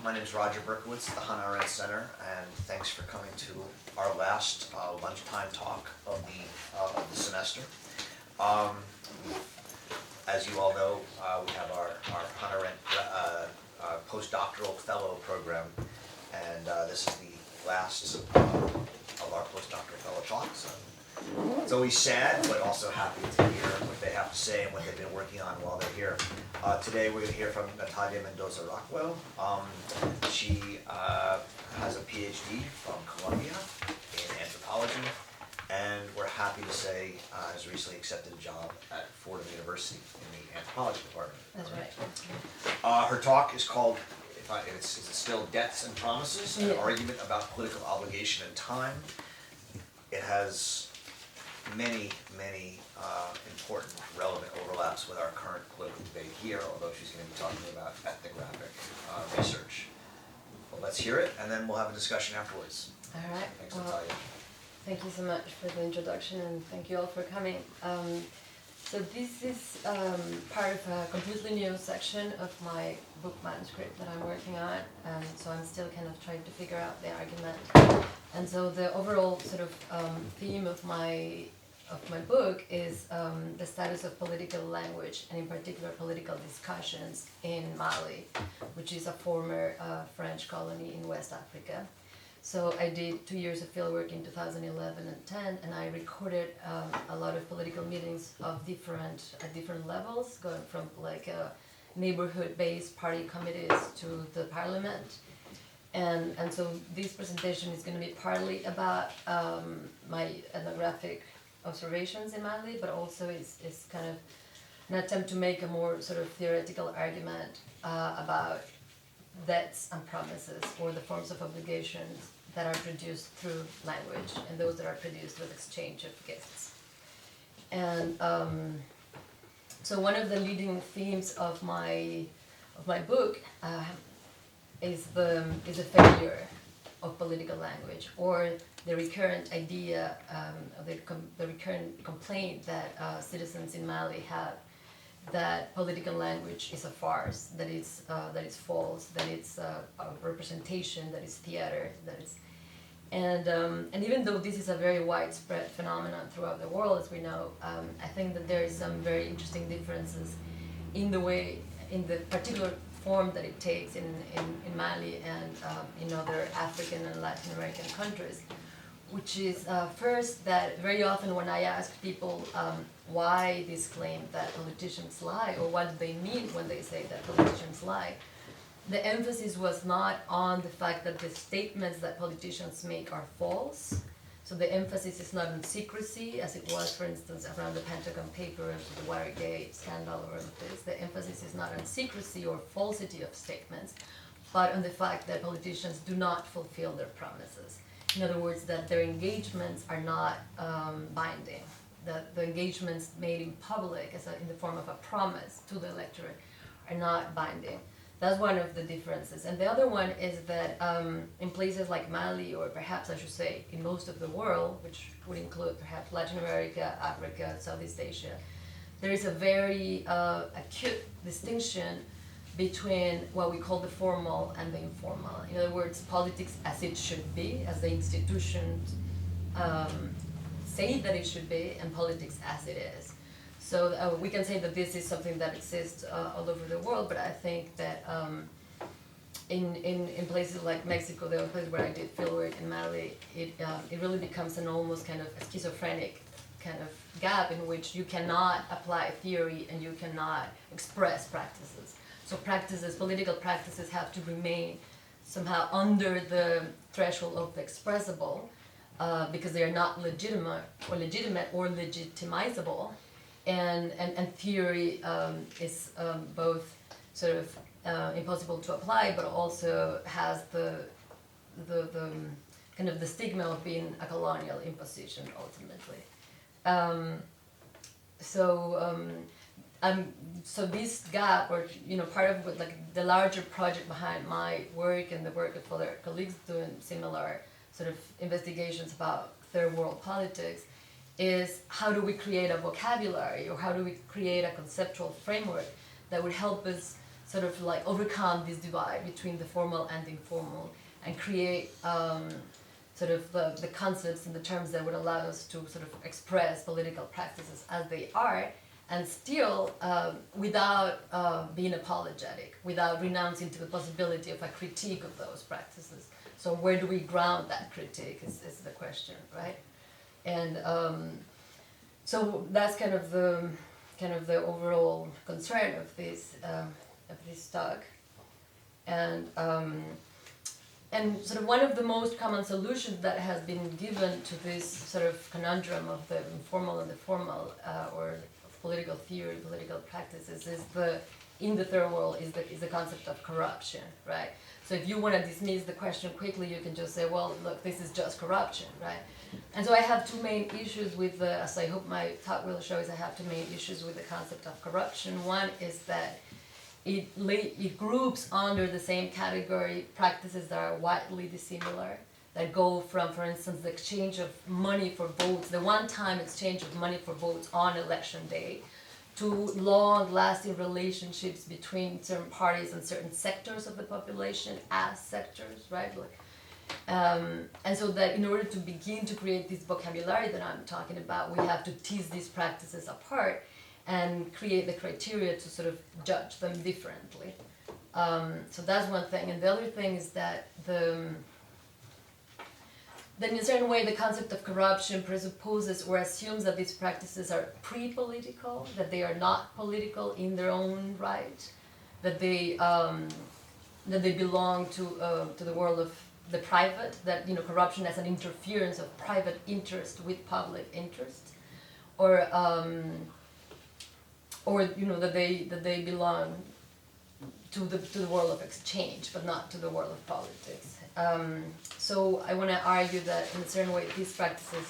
My name is Roger Berkowitz at the Hannah Arendt Center, and thanks for coming to our last lunchtime talk of the semester. As you all know, we have our Hannah Arendt postdoctoral fellow program, and this is the last of our postdoctoral fellow talks. It's always sad, but also happy to hear what they have to say and what they've been working on while they're here. Today we're going to hear from Natalia Mendoza-Rockwell. She has a PhD from Columbia in anthropology, and we're happy to say has recently accepted a job at Fordham University in the anthropology department. That's right. Her talk is called, it's still Debts and Promises, an argument about political obligation and time. It has many important, relevant overlaps with our current political debate here, although she's going to be talking about ethnographic research. Well, let's hear it, and then we'll have a discussion afterwards. All right. Thanks, Natalia. Thank you so much for the introduction, and thank you all for coming. So this is part of a completely new section of my book manuscript that I'm working on, so I'm still kind of trying to figure out the argument. And so the overall sort of theme of my book is the status of political language, and in particular political discussions in Mali, which is a former French colony in West Africa. So I did 2 years of fieldwork in 2011 and 10, and I recorded a lot of political meetings of different levels, going from like neighborhood-based party committees to the parliament. And so this presentation is going to be partly about my ethnographic observations in Mali, but also is kind of an attempt to make a more sort of theoretical argument about debts and promises, or the forms of obligations that are produced through language and those that are produced with exchange of gifts. And so one of the leading themes of my book is the failure of political language, or the recurrent idea, the recurrent complaint that citizens in Mali have, that political language is a farce, that it's false, that it's a representation, that it's theater, that it's, and even though this is a very widespread phenomenon throughout the world, as we know, I think that there is some very interesting differences in the particular form that it takes in Mali and in other African and Latin American countries, which is first that very often when I ask people why this claim that politicians lie, or what do they mean when they say that politicians lie, the emphasis was not on the fact that the statements that politicians make are false. So the emphasis is not on secrecy, as it was, for instance, around the Pentagon Papers, the Watergate scandal, or this. The emphasis is not on secrecy or falsity of statements, but on the fact that politicians do not fulfill their promises. In other words, that their engagements are not binding, that the engagements made in public, in the form of a promise to the electorate, are not binding. That's one of the differences. And the other one is that in places like Mali, or perhaps I should say in most of the world, which would include perhaps Latin America, Africa, Southeast Asia, there is a very acute distinction between what we call the formal and the informal. In other words, politics as it should be, as the institutions say that it should be, and politics as it is. So we can say that this is something that exists all over the world, but I think that in places like Mexico, the other place where I did fieldwork in Mali, it really becomes an almost kind of a schizophrenic kind of gap in which you cannot apply theory and you cannot express practices. So political practices have to remain somehow under the threshold of the expressible because they are not legitimate or legitimizable. And theory is both sort of impossible to apply, but also has the kind of the stigma of being a colonial imposition ultimately. So this gap, or part of what, like the larger project behind my work and the work of other colleagues doing similar sort of investigations about third world politics, is how do we create a vocabulary, or how do we create a conceptual framework that would help us sort of like overcome this divide between the formal and the informal and create sort of the concepts and the terms that would allow us to sort of express political practices as they are, and still without being apologetic, without renouncing to the possibility of a critique of those practices. So where do we ground that critique is the question, right? And so that's kind of the overall concern of this talk, and sort of one of the most common solutions that has been given to this sort of conundrum of the informal and the formal, or political theory, political practices, in the third world is the concept of corruption, right? So if you want to dismiss the question quickly, you can just say, well, look, this is just corruption, right? And so I have two main issues with as I hope my talk will show, is I have two main issues with the concept of corruption. One is that it groups under the same category practices that are widely dissimilar, that go from, for instance, the exchange of money for votes, the one-time exchange of money for votes on election day, to long-lasting relationships between certain parties and certain sectors of the population as sectors, right? And so that in order to begin to create this vocabulary that I'm talking about, we have to tease these practices apart and create the criteria to sort of judge them differently. So that's one thing. And the other thing is that then in a certain way the concept of corruption presupposes or assumes that these practices are pre-political, that they are not political in their own right, that they belong to the world of the private, that corruption as an interference of private interest with public interest, or that they belong to the world of exchange, but not to the world of politics. So I want to argue that in a certain way these practices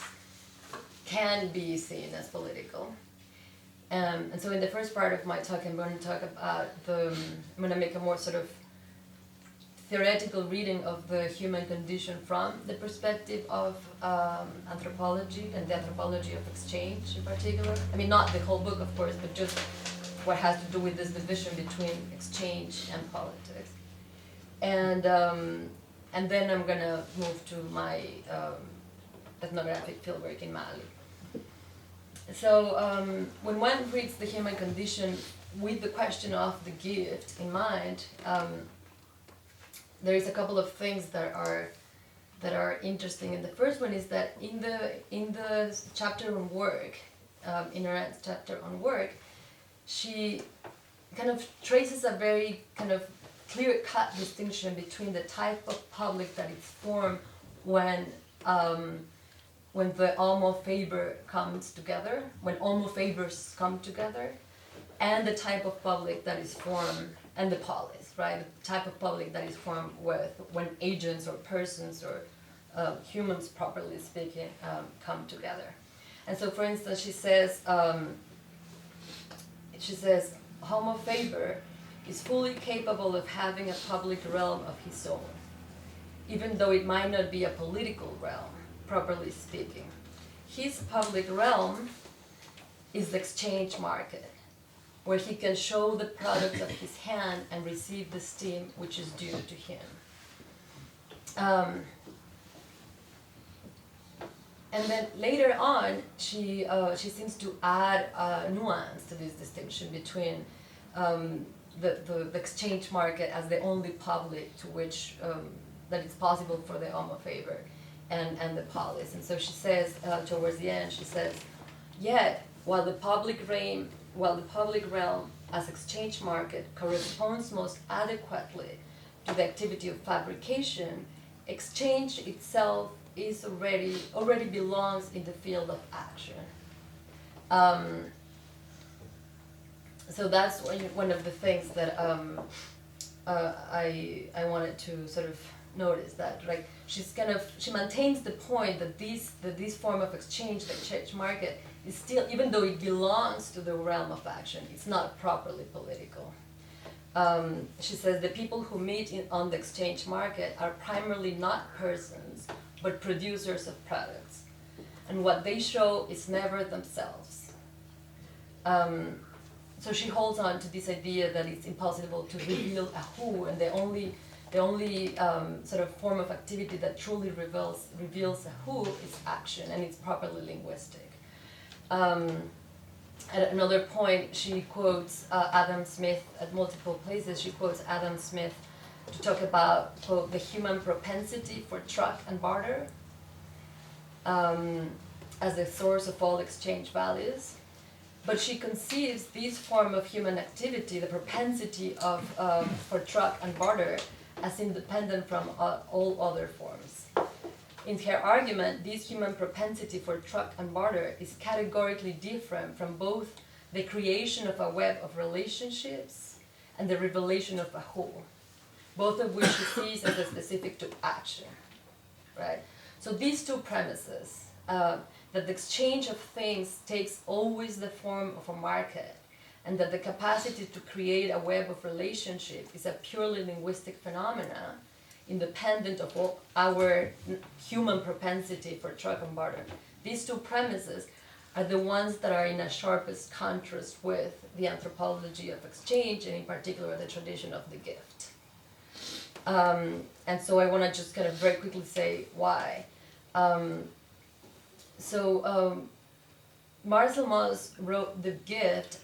can be seen as political. And so in the first part of my talk, I'm going to talk about I'm going to make a more sort of theoretical reading of the human condition from the perspective of anthropology, and the anthropology of exchange in particular. I mean, not the whole book, of course, but just what has to do with this division between exchange and politics. And then I'm going to move to my ethnographic fieldwork in Mali. So when one reads the human condition with the question of the gift in mind, there is a couple of things that are interesting. And the first one is that in the chapter on work, in Arendt's chapter on work, she kind of traces a very kind of clear-cut distinction between the type of public that is formed when the homo faber comes together, when homo fabers come together, and the type of public that is formed, and the polis, right? The type of public that is formed when agents or persons or humans, properly speaking, come together. And so, for instance, she says, homo faber is fully capable of having a public realm of his own, even though it might not be a political realm, properly speaking. His public realm is the exchange market, where he can show the product of his hand and receive the esteem which is due to him. And then later on, she seems to add nuance to this distinction between the exchange market as the only public to which that it's possible for the homo faber and the polis. And so she says towards the end, she says, yet while the public realm as exchange market corresponds most adequately to the activity of fabrication, exchange itself is already belongs in the field of action. So that's one of the things that I wanted to sort of notice, that like she maintains the point that this form of exchange, the exchange market, is still, even though it belongs to the realm of action, it's not properly political. She says the people who meet on the exchange market are primarily not persons, but producers of products, and what they show is never themselves. So she holds on to this idea that it's impossible to reveal a who, and the only sort of form of activity that truly reveals a who is action, and it's properly linguistic. At another point, she quotes Adam Smith at multiple places. She quotes Adam Smith to talk about, quote, the human propensity for truck and barter as the source of all exchange values. But she conceives this form of human activity, the propensity for truck and barter, as independent from all other forms. In her argument, this human propensity for truck and barter is categorically different from both the creation of a web of relationships and the revelation of a whole, both of which she sees as specific to action, right? So these two premises, that the exchange of things takes always the form of a market, and that the capacity to create a web of relationship is a purely linguistic phenomena, independent of all our human propensity for truck and barter. These two premises are the ones that are in a sharpest contrast with the anthropology of exchange, and in particular the tradition of the gift. And so I want to just kind of very quickly say why. Marcel Mauss wrote The Gift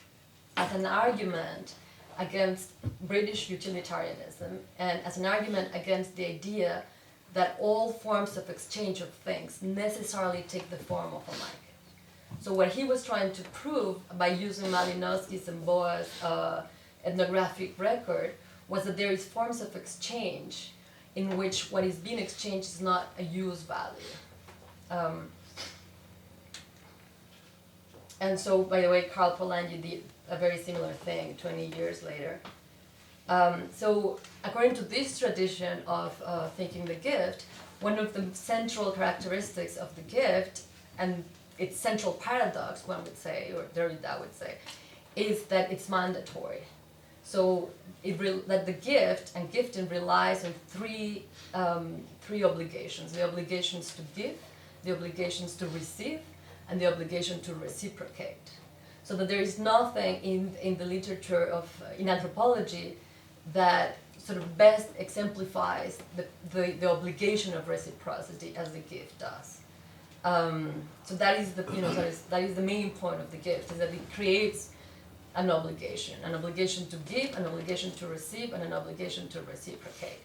as an argument against British utilitarianism and as an argument against the idea that all forms of exchange of things necessarily take the form of a market. So what he was trying to prove by using Malinowski's and Boas' ethnographic record was that there is forms of exchange in which what is being exchanged is not a use value. And so, by the way, Karl Polanyi did a very similar thing 20 years later. So according to this tradition of thinking the gift, one of the central characteristics of the gift, and its central paradox, one would say, or Derrida would say, is that it's mandatory. So that the gift and gifting relies on three obligations: the obligations to give, the obligations to receive, and the obligation to reciprocate. So that there is nothing in the literature in anthropology that sort of best exemplifies the obligation of reciprocity as the gift does. So that is the main point of the gift, is that it creates an obligation to give, an obligation to receive, and an obligation to reciprocate.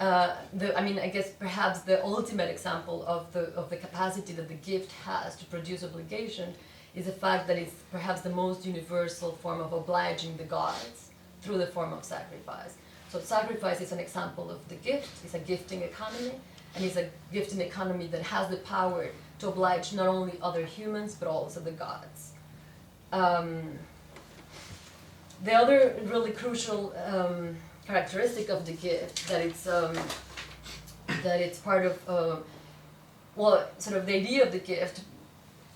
I guess perhaps the ultimate example of the capacity that the gift has to produce obligation is the fact that it's perhaps the most universal form of obliging the gods through the form of sacrifice. So sacrifice is an example of the gift. It's a gifting economy, and it's a gifting economy that has the power to oblige not only other humans but also the gods. The other really crucial characteristic of the gift that it's part of sort of the idea of the gift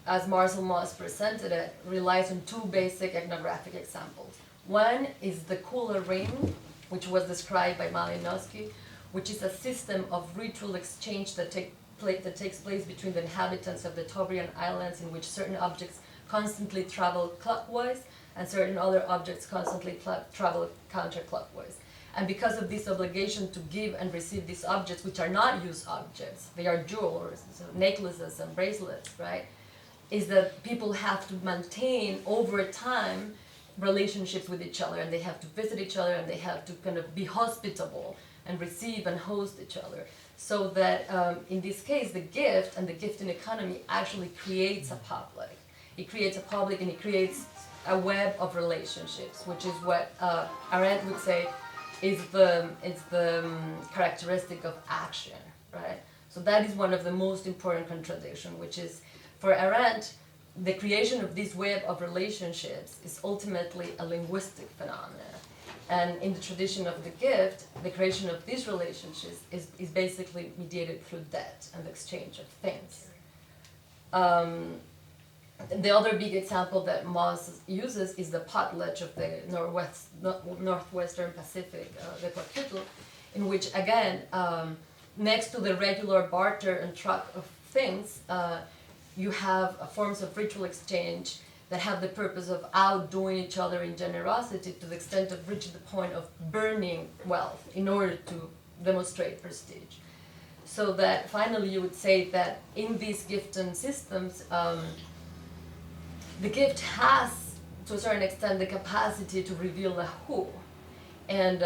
as Marcel Mauss presented it relies on two basic ethnographic examples. One is the Kula ring, which was described by Malinowski, which is a system of ritual exchange that takes place between the inhabitants of the Tobrian Islands, in which certain objects constantly travel clockwise and certain other objects constantly travel counterclockwise. And because of this obligation to give and receive these objects, which are not use objects, they are jewels, so necklaces and bracelets, right? Is that people have to maintain over time relationships with each other, and they have to visit each other, and they have to kind of be hospitable and receive and host each other. So that in this case, the gift and the gifting economy actually creates a public. It creates a public, and it creates a web of relationships, which is what Arendt would say is the characteristic of action, right? So that is one of the most important contradictions, which is, for Arendt, the creation of this web of relationships is ultimately a linguistic phenomenon. And in the tradition of the gift, the creation of these relationships is basically mediated through debt and the exchange of things. The other big example that Mauss uses is the potlatch of the northwestern Pacific, the Kwajalein, in which, again, next to the regular barter and truck of things, you have forms of ritual exchange that have the purpose of outdoing each other in generosity to the extent of reaching the point of burning wealth in order to demonstrate prestige. So that finally you would say that in these gifting systems, the gift has, to a certain extent, the capacity to reveal the who. And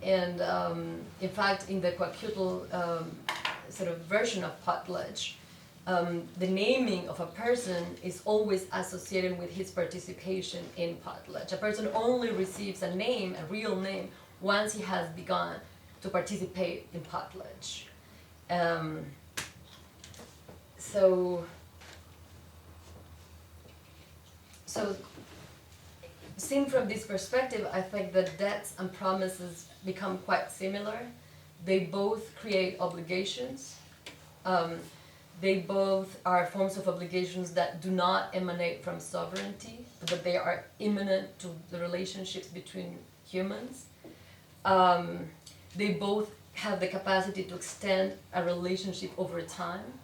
in fact, in the Kwakiutl sort of version of potlatch, the naming of a person is always associated with his participation in potlatch. A person only receives a name, a real name, once he has begun to participate in potlatch. So seen from this perspective, I think that debts and promises become quite similar. They both create obligations. They both are forms of obligations that do not emanate from sovereignty, but they are immanent to the relationships between humans. They both have the capacity to extend a relationship over time.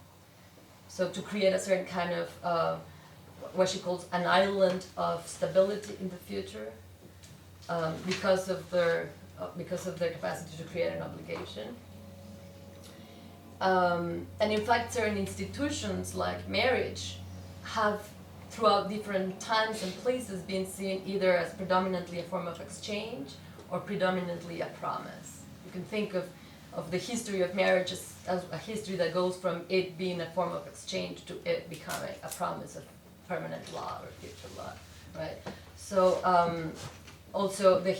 So to create a certain kind of what she calls an island of stability in the future, because of their capacity to create an obligation. And in fact, certain institutions like marriage have, throughout different times and places, been seen either as predominantly a form of exchange or predominantly a promise. You can think of the history of marriage as a history that goes from it being a form of exchange to it becoming a promise of permanent law or future law, right? So also the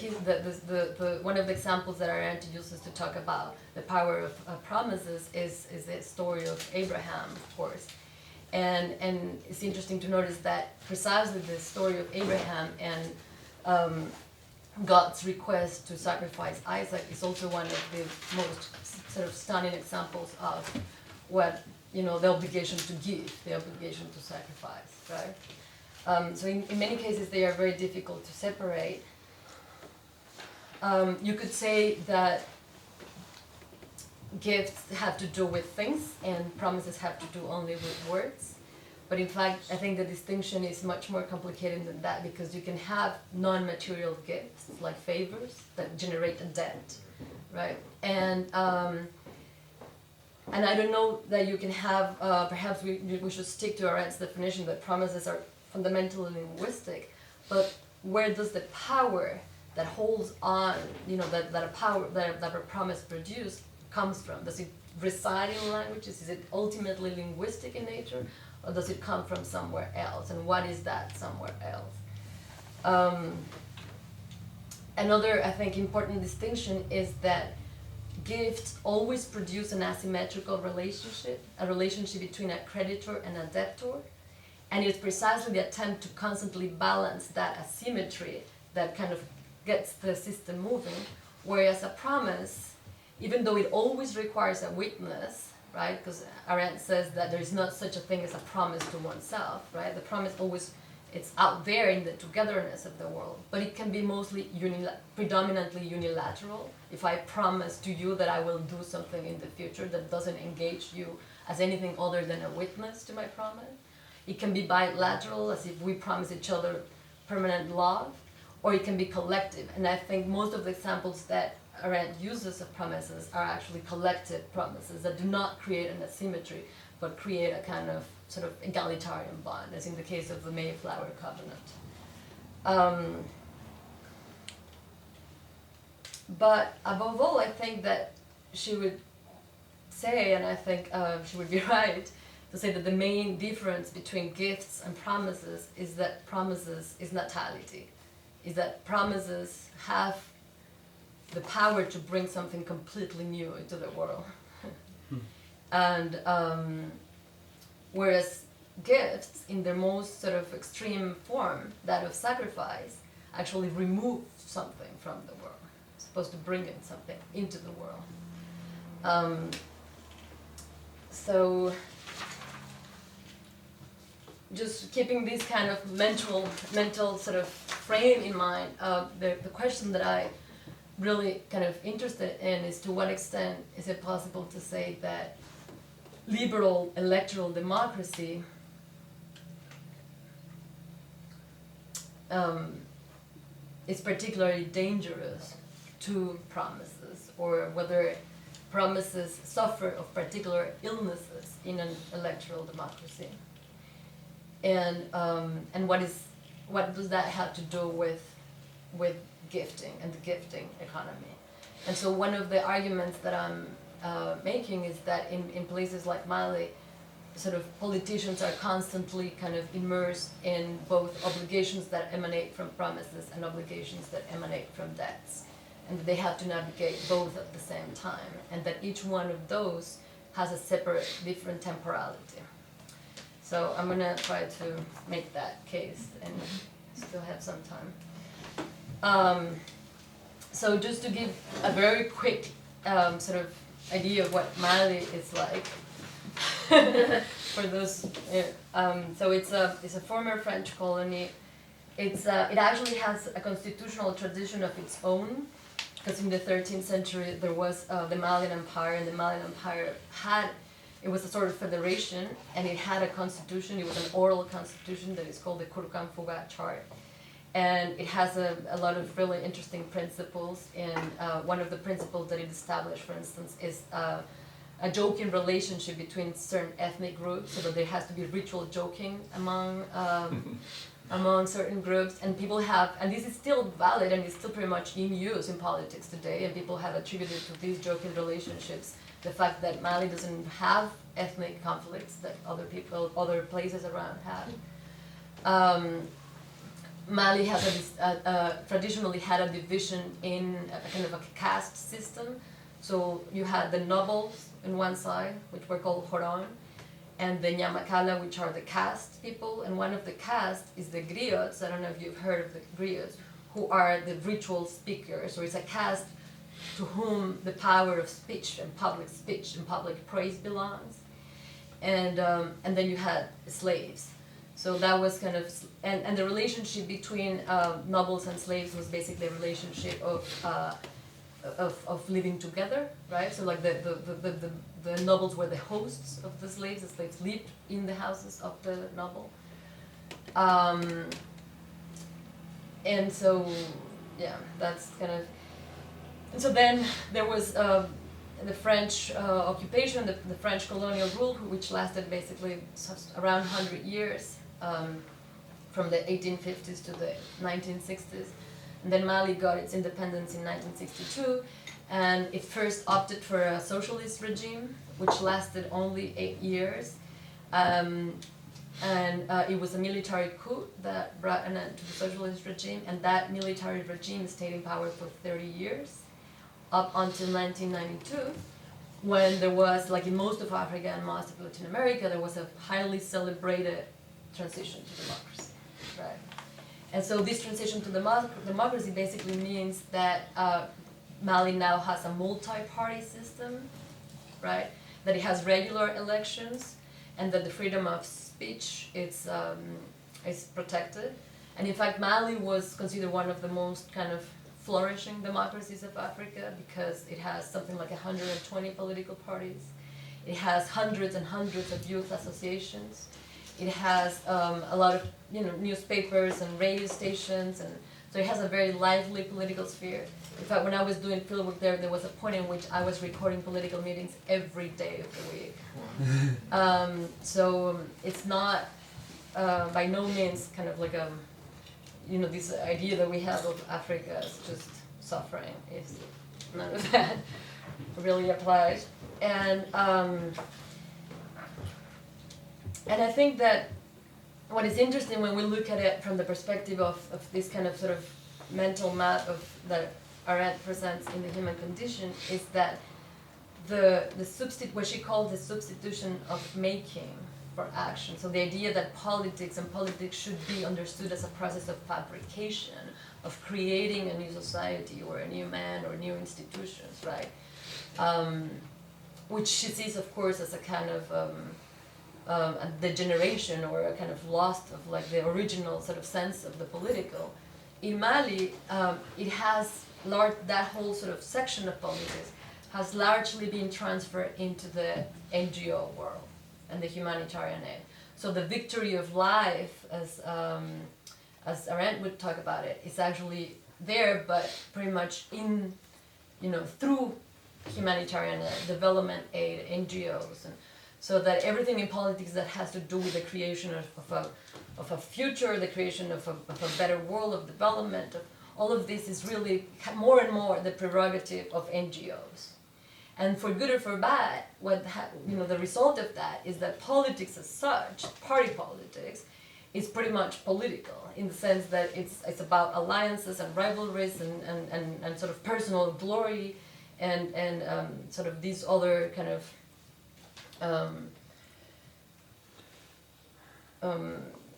one of the examples that Arendt uses to talk about the power of promises is the story of Abraham, of course, and it's interesting to notice that precisely the story of Abraham and God's request to sacrifice Isaac is also one of the most sort of stunning examples of what, the obligation to give, the obligation to sacrifice, right? So in many cases they are very difficult to separate. You could say that gifts have to do with things and promises have to do only with words. But in fact, I think the distinction is much more complicated than that, because you can have non-material gifts, like favors, that generate a debt, right? And I don't know that you can have, perhaps we should stick to Arendt's definition that promises are fundamentally linguistic, but where does the power that holds on, that a promise produced comes from? Does it reside in languages? Is it ultimately linguistic in nature? Or does it come from somewhere else? And what is that somewhere else? Another, I think, important distinction is that gifts always produce an asymmetrical relationship, a relationship between a creditor and a debtor. And it's precisely the attempt to constantly balance that asymmetry that kind of gets the system moving. Whereas a promise, even though it always requires a witness, right? Because Arendt says that there is not such a thing as a promise to oneself, right? The promise always, it's out there in the togetherness of the world, but it can be mostly predominantly unilateral. If I promise to you that I will do something in the future that doesn't engage you as anything other than a witness to my promise. It can be bilateral, as if we promise each other permanent love, or it can be collective. And I think most of the examples that Arendt uses of promises are actually collective promises that do not create an asymmetry, but create a kind of sort of egalitarian bond, as in the case of the Mayflower Covenant. But above all, I think that she would say, and I think she would be right, to say that the main difference between gifts and promises is that promises is natality, is that promises have the power to bring something completely new into the world. And whereas gifts, in their most sort of extreme form, that of sacrifice, actually remove something from the world. It's supposed to bring in something into the world. So just keeping this kind of mental sort of frame in mind, the question that I really kind of interested in is, to what extent is it possible to say that liberal electoral democracy is particularly dangerous to promises, or whether promises suffer of particular illnesses in an electoral democracy. And what does that have to do with gifting and the gifting economy? And so one of the arguments that I'm making is that in places like Mali, sort of politicians are constantly kind of immersed in both obligations that emanate from promises and obligations that emanate from debts. And they have to navigate both at the same time, and that each one of those has a separate, different temporality. So I'm gonna try to make that case and still have some time. So just to give a very quick sort of idea of what Mali is like, for those, so it's a former French colony. It actually has a constitutional tradition of its own, because in the 13th century there was the Malian Empire, and the Malian Empire it was a sort of federation, and it had a constitution. It was an oral constitution that is called the Kurkan Fuga Chart. And it has a lot of really interesting principles, and one of the principles that it established, for instance, is a joking relationship between certain ethnic groups, so that there has to be ritual joking among certain groups, and people have, and this is still valid and it's still pretty much in use in politics today, and people have attributed to these joking relationships the fact that Mali doesn't have ethnic conflicts that other places around have. Mali has traditionally had a division in a kind of a caste system. So you had the nobles on one side, which were called Horon, and the Nyamakala, which are the caste people. And one of the caste is the griots. I don't know if you've heard of the griots, who are the ritual speakers. So it's a caste to whom the power of speech and public praise belongs. And then you had slaves. So that was kind of, and the relationship between nobles and slaves was basically a relationship of living together, right? So like the nobles were the hosts of the slaves lived in the houses of the noble. And so, yeah, that's kind of, and so then there was the French occupation, the French colonial rule, which lasted basically around 100 years. From the 1850s to the 1960s. And then Mali got its independence in 1962, and it first opted for a socialist regime, which lasted only 8 years. And it was a military coup that brought an end to the socialist regime, and that military regime stayed in power for 30 years, up until 1992, when there was, like in most of Africa and most of Latin America, there was a highly celebrated transition to democracy, right? And so this transition to democracy basically means that Mali now has a multi-party system, right? That it has regular elections, and that the freedom of speech is protected. And in fact, Mali was considered one of the most kind of flourishing democracies of Africa, because it has something like 120 political parties. It has hundreds and hundreds of youth associations. It has a lot of newspapers and radio stations, and so it has a very lively political sphere. In fact, when I was doing fieldwork there was a point in which I was recording political meetings every day of the week. So it's not by no means kind of like this idea that we have of Africa as just suffering. It's none of that really applies. And I think that what is interesting when we look at it from the perspective of this kind of sort of mental map that Arendt presents in The Human Condition is that what she calls the substitution of making for action. So the idea that politics should be understood as a process of fabrication, of creating a new society or a new man or new institutions, right? Which she sees, of course, as a kind of a degeneration or a kind of loss of like the original sort of sense of the political. In Mali, it has that whole sort of section of politics has largely been transferred into the NGO world and the humanitarian aid. So the victory of life, as Arendt would talk about it, is actually there, but pretty much in, through humanitarian development aid, NGOs, and so that everything in politics that has to do with the creation of a future, the creation of a better world of development, all of this is really more and more the prerogative of NGOs. And for good or for bad, the result of that is that politics as such, party politics, is pretty much political in the sense that it's about alliances and rivalries and sort of personal glory and sort of these other kind of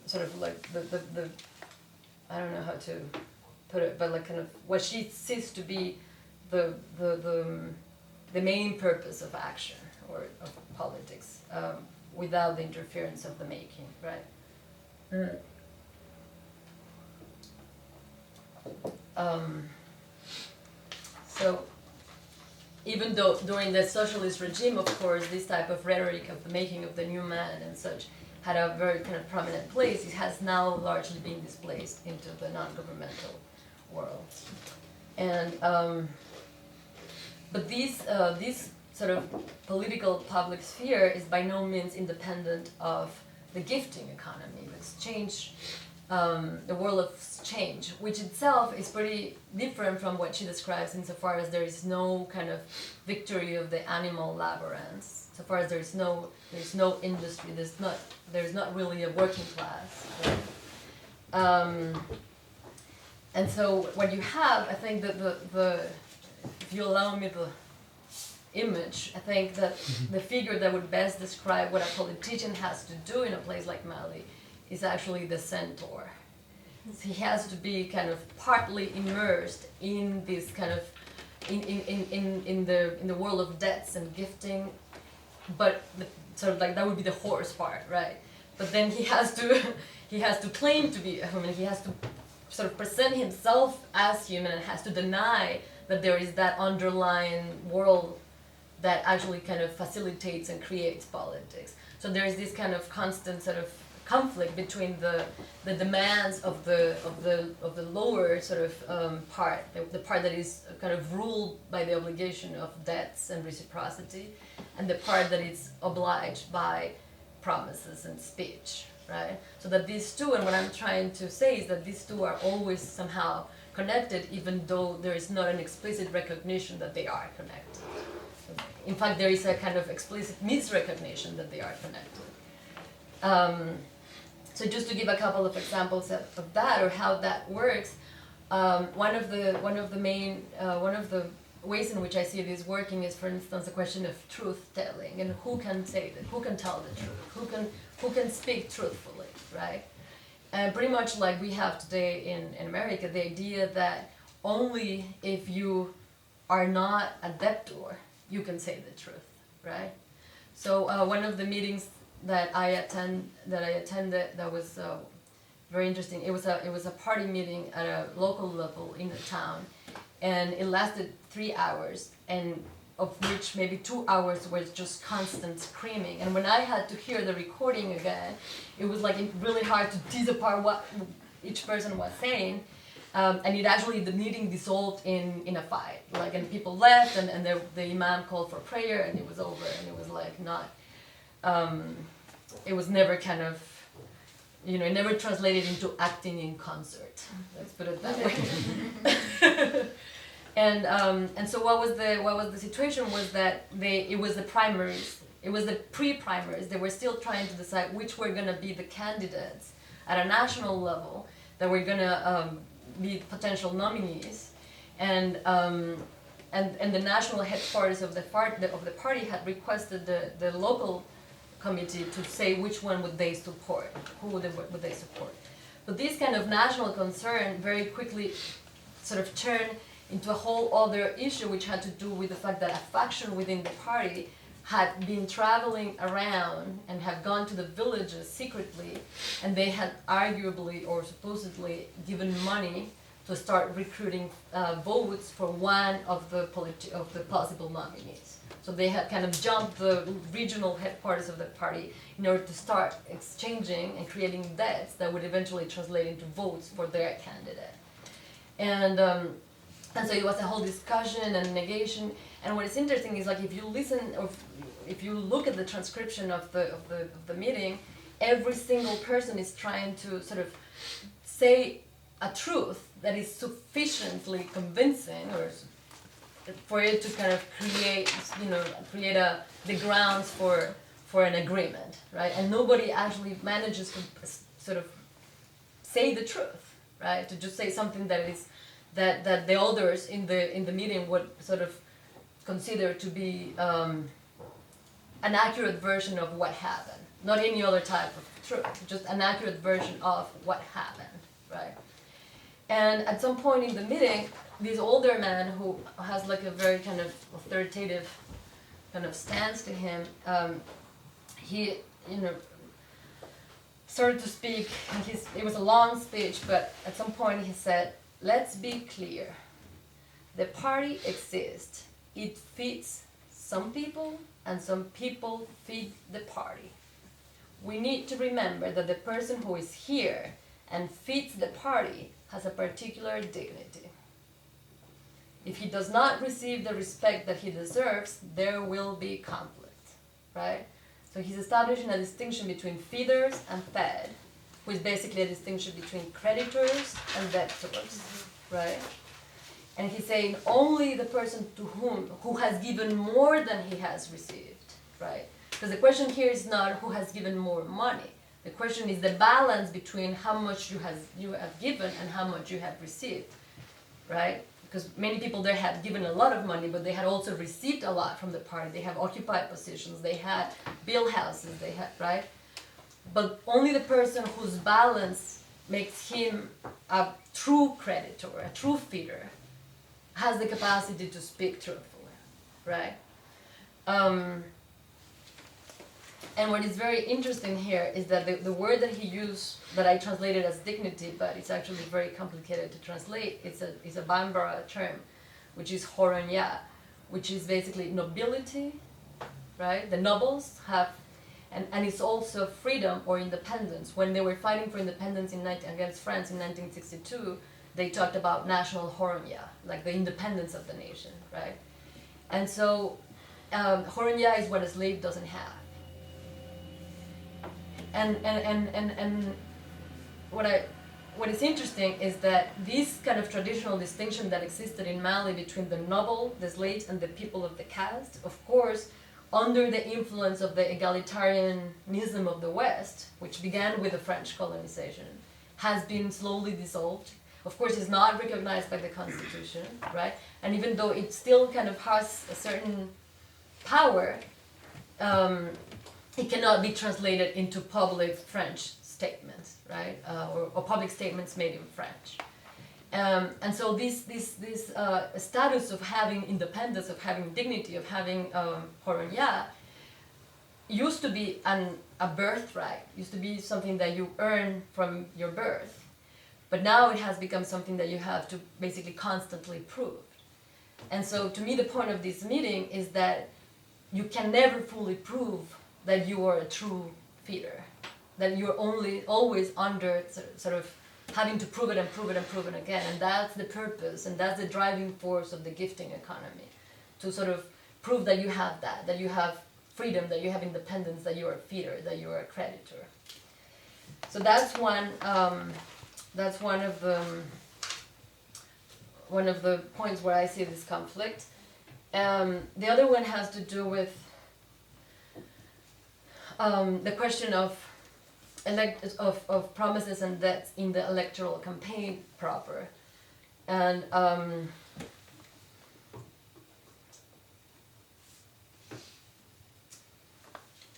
sort of like the I don't know how to put it, but like kind of what she sees to be the main purpose of action or of politics, without the interference of the making, right? So even though during the socialist regime, of course, this type of rhetoric of the making of the new man and such had a very kind of prominent place, it has now largely been displaced into the non-governmental world. And but this sort of political public sphere is by no means independent of the gifting economy, exchange, the world of change, which itself is pretty different from what she describes insofar as there is no kind of victory of the animal labyrinth, so far as there's no industry, there's not really a working class. Right? And so what you have, I think that the if you allow me the image, I think that the figure that would best describe what a politician has to do in a place like Mali is actually the centaur. He has to be kind of partly immersed in this kind of in the world of debts and gifting, but sort of like that would be the horse part, right? But then he has to claim to be a human. He has to sort of present himself as human and has to deny that there is that underlying world that actually kind of facilitates and creates politics. So there is this kind of constant sort of conflict between the demands of the lower sort of part, the part that is kind of ruled by the obligation of debts and reciprocity, and the part that is obliged by promises and speech, right? So that these two, and what I'm trying to say is that these two are always somehow connected, even though there is not an explicit recognition that they are connected. In fact, there is a kind of explicit misrecognition that they are connected. So just to give a couple of examples of that or how that works, one of the ways in which I see this working is, for instance, the question of truth telling and who can say that, who can tell the truth, who can speak truthfully, right? And pretty much like we have today in America, the idea that only if you are not a debtor, you can say the truth, right? So one of the meetings that I attended that was very interesting. It was a party meeting at a local level in the town, and it lasted 3 hours, and of which maybe 2 hours was just constant screaming. And when I had to hear the recording again, it was like really hard to tease apart what each person was saying. And it actually, the meeting dissolved in a fight. Like, and people left, and the imam called for prayer, and it was over. And it was like not, it was never kind of, it never translated into acting in concert. Let's put it that way. And so what was the situation was that it was the primaries, it was the pre-primaries. They were still trying to decide which were going to be the candidates at a national level that were going to be potential nominees, and the national headquarters of the party had requested the local committee to say which one would they support, who would they support. But this kind of national concern very quickly sort of turned into a whole other issue, which had to do with the fact that a faction within the party had been traveling around and have gone to the villages secretly, and they had arguably or supposedly given money to start recruiting votes for one of the possible nominees. So they had kind of jumped the regional headquarters of the party in order to start exchanging and creating debts that would eventually translate into votes for their candidate. And so it was a whole discussion and negation. And what is interesting is, like, if you listen or if you look at the transcription of the meeting, every single person is trying to sort of say a truth that is sufficiently convincing, or for it to kind of create the grounds for an agreement, right? And nobody actually manages to sort of say the truth, right? To just say something that is that the others in the meeting would sort of consider to be an accurate version of what happened, not any other type of truth, just an accurate version of what happened, right? And at some point in the meeting, this older man who has like a very kind of authoritative kind of stance to him, he started to speak. It was a long speech, but at some point he said, "Let's be clear. The party exists. It feeds some people, and some people feed the party. We need to remember that the person who is here and feeds the party has a particular dignity. If he does not receive the respect that he deserves, there will be conflict," right? So he's establishing a distinction between feeders and fed, which is basically a distinction between creditors and debtors, right? And he's saying only the person who has given more than he has received, right? Because the question here is not who has given more money. The question is the balance between how much you have given and how much you have received, right? Because many people there had given a lot of money, but they had also received a lot from the party. They have occupied positions, they had built houses, they had, right? But only the person whose balance makes him a true creditor, a true feeder, has the capacity to speak truthfully, right? And what is very interesting here is that the word that he used, that I translated as dignity, but it's actually very complicated to translate, it's a Bambara term, which is horonya, which is basically nobility, right? The nobles have, and it's also freedom or independence. When they were fighting for independence against France in 1962, they talked about national horonya, like the independence of the nation, right? And so horonya is what a slave doesn't have. And what is interesting is that this kind of traditional distinction that existed in Mali between the noble, the slaves, and the people of the caste, of course, under the influence of the egalitarianism of the West, which began with the French colonization, has been slowly dissolved. Of course, it's not recognized by the Constitution, right? And even though it still kind of has a certain power, it cannot be translated into public French statements, right? Or public statements made in French. And so this status of having independence, of having dignity, of having horonya, used to be a birthright, used to be something that you earn from your birth. But now it has become something that you have to basically constantly prove. And so to me, the point of this meeting is that you can never fully prove that you are a true feeder, that you're always under sort of having to prove it and prove it and prove it again. And that's the purpose, and that's the driving force of the gifting economy, to sort of prove that you have that you have freedom, that you have independence, that you are a feeder, that you are a creditor. So that's one of the points where I see this conflict. The other one has to do with the question of promises and debts in the electoral campaign proper. And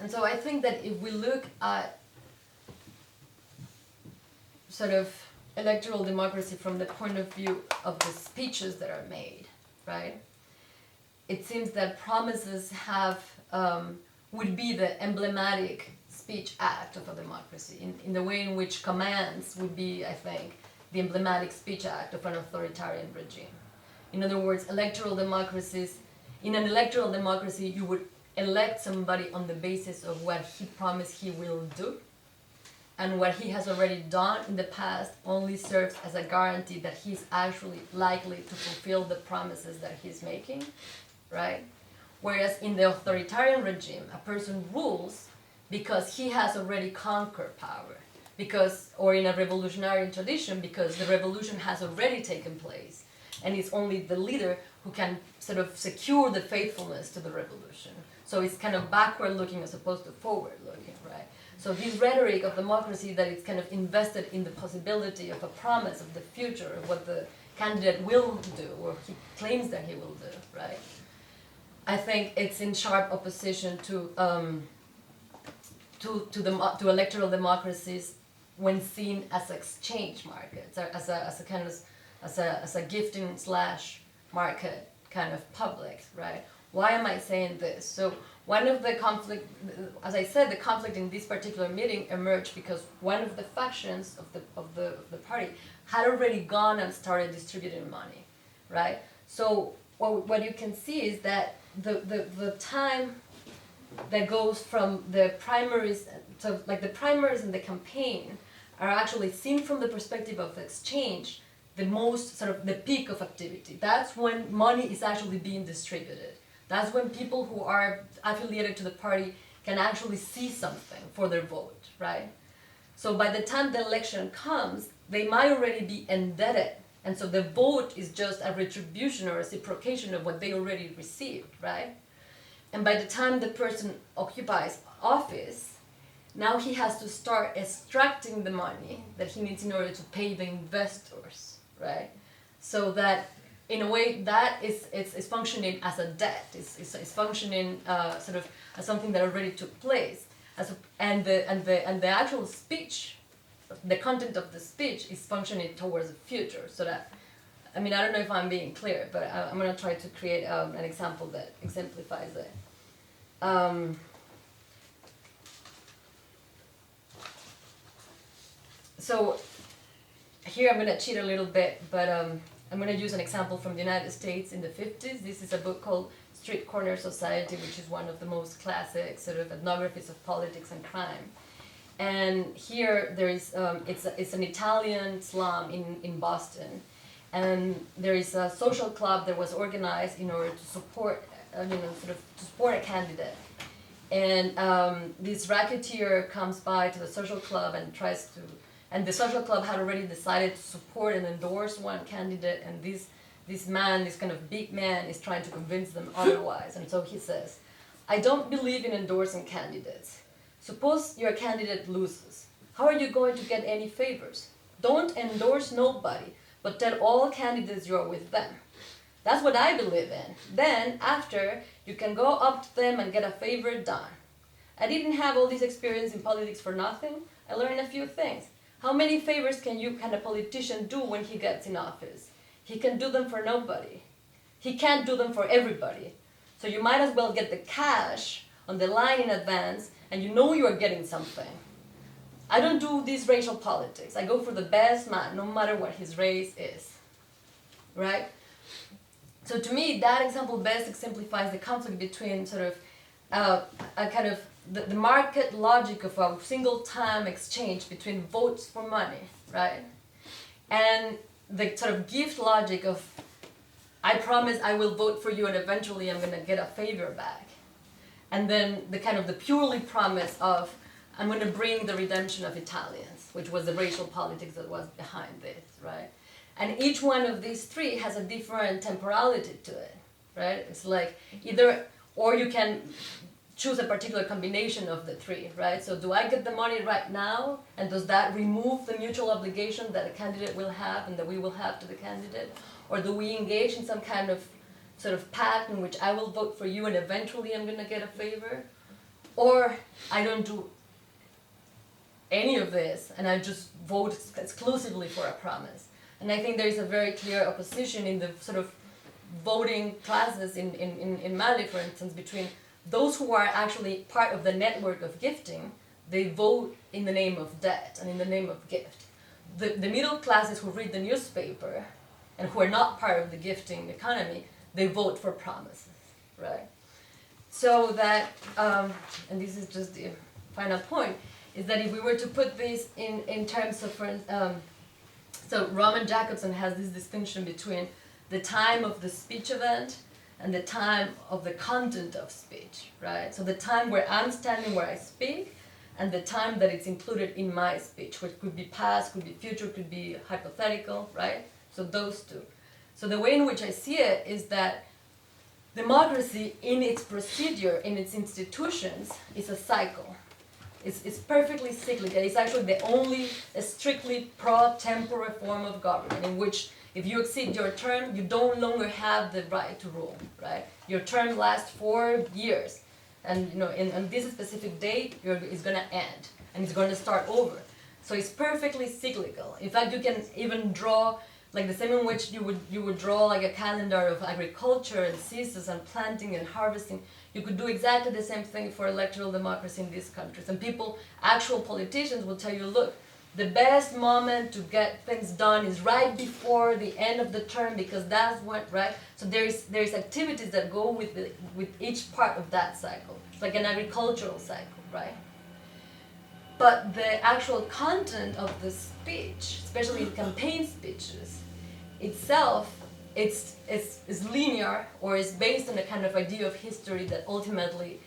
so I think that if we look at sort of electoral democracy from the point of view of the speeches that are made, right? It seems that promises would be the emblematic speech act of a democracy, in the way in which commands would be, I think, the emblematic speech act of an authoritarian regime. In other words, in an electoral democracy, you would elect somebody on the basis of what he promised he will do, and what he has already done in the past only serves as a guarantee that he's actually likely to fulfill the promises that he's making, right? Whereas in the authoritarian regime, a person rules because he has already conquered power, or in a revolutionary tradition, because the revolution has already taken place, and it's only the leader who can sort of secure the faithfulness to the revolution. So it's kind of backward looking as opposed to forward looking, right? So this rhetoric of democracy that is kind of invested in the possibility of a promise of the future, of what the candidate will do, or he claims that he will do, right? I think it's in sharp opposition to electoral democracies when seen as exchange markets, as a gifting / market kind of public, right? Why am I saying this? So one of the conflict, as I said, the conflict in this particular meeting emerged because one of the factions of the party had already gone and started distributing money, right? So what you can see is that the time that goes from the primaries, so like the primaries and the campaign are actually seen from the perspective of the exchange, the most sort of the peak of activity. That's when money is actually being distributed. That's when people who are affiliated to the party can actually see something for their vote, right? So by the time the election comes, they might already be indebted. And so the vote is just a retribution or reciprocation of what they already received, right? And by the time the person occupies office, now he has to start extracting the money that he needs in order to pay the investors, right? So that in a way that is functioning as a debt, is functioning sort of as something that already took place, and the actual speech, the content of the speech is functioning towards the future. So that, I mean, I don't know if I'm being clear, but I'm going to try to create an example that exemplifies it. So here I'm going to cheat a little bit, but I'm going to use an example from the United States in the 50s. This is a book called Street Corner Society, which is one of the most classic sort of ethnographies of politics and crime. And here there is, it's an Italian slum in Boston. And there is a social club that was organized in order to support, to support a candidate. And this racketeer comes by to the social club and and the social club had already decided to support and endorse one candidate, and this man, this kind of big man, is trying to convince them otherwise. And so he says, I don't believe in endorsing candidates. Suppose your candidate loses. How are you going to get any favors? Don't endorse nobody, but tell all candidates you're with them. That's what I believe in. Then, after, you can go up to them and get a favor done. I didn't have all this experience in politics for nothing. I learned a few things. How many favors can a politician do when he gets in office? He can do them for nobody. He can't do them for everybody. So you might as well get the cash on the line in advance, and you know you are getting something. I don't do this racial politics. I go for the best man, no matter what his race is. Right? So to me, that example best exemplifies the conflict between sort of a kind of the market logic of a single time exchange between votes for money, right? And the sort of gift logic of I promise I will vote for you and eventually I'm going to get a favor back. And then the kind of the purely promise of I'm going to bring the redemption of Italians, which was the racial politics that was behind this, right? And each one of these three has a different temporality to it, right? It's like either, or you can choose a particular combination of the three, right? So do I get the money right now, and does that remove the mutual obligation that a candidate will have and that we will have to the candidate? Or do we engage in some kind of sort of pact in which I will vote for you and eventually I'm going to get a favor? Or I don't do any of this and I just vote exclusively for a promise. And I think there is a very clear opposition in the sort of voting classes in Mali, for instance, between those who are actually part of the network of gifting. They vote in the name of debt and in the name of gift. the middle classes who read the newspaper and who are not part of the gifting economy, they vote for promises, right? So that, and this is just the final point, is that if we were to put this in terms of, so Roman Jacobson has this distinction between the time of the speech event and the time of the content of speech, right? So the time where I'm standing, where I speak, and the time that it's included in my speech, which could be past, could be future, could be hypothetical, right? So those two. So the way in which I see it is that democracy in its procedure, in its institutions, is a cycle. It's perfectly cyclical. It's actually the only strictly pro-tempore form of government in which if you exceed your term, you don't longer have the right to rule, right? Your term lasts 4 years. And you know, on this specific date, it's going to end, and it's going to start over. So it's perfectly cyclical. In fact, you can even draw, like the same in which you would draw like a calendar of agriculture and seasons and planting and harvesting. You could do exactly the same thing for electoral democracy in these countries. And people, actual politicians, will tell you, look, the best moment to get things done is right before the end of the term, because that's when, right? So there's activities that go with each part of that cycle. It's like an agricultural cycle, right? But the actual content of the speech, especially in campaign speeches, itself, it's linear, or is based on a kind of idea of history that ultimately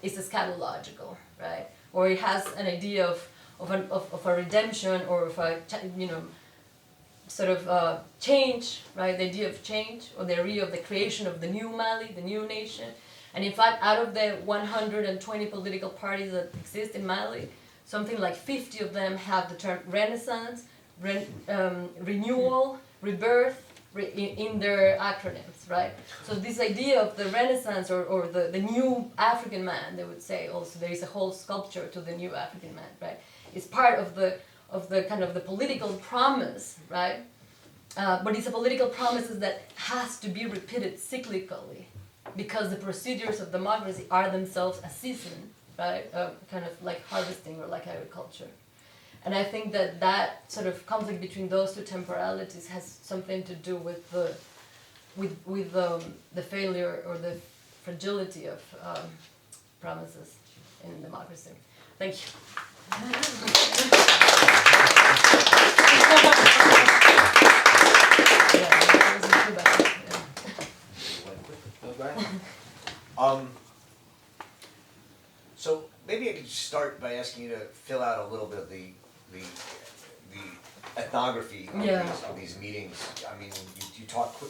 is eschatological, right? Or it has an idea of a redemption, or of a, you know, sort of change, right? The idea of change, or the idea of the creation of the new Mali, the new nation. And in fact, out of the 120 political parties that exist in Mali, something like 50 of them have the term Renaissance, renewal, rebirth in their acronyms, right? So this idea of the Renaissance, or the new African man, they would say also, there is a whole sculpture to the new African man, right? It's part of the kind of the political promise, right? But it's a political promise that has to be repeated cyclically, because the procedures of democracy are themselves a season, right? Kind of like harvesting or like agriculture. And I think that sort of conflict between those two temporalities has something to do with the failure or the fragility of promises in democracy. Thank you. So maybe I could start by asking you to fill out a little bit of the ethnography of these meetings. I mean, you talked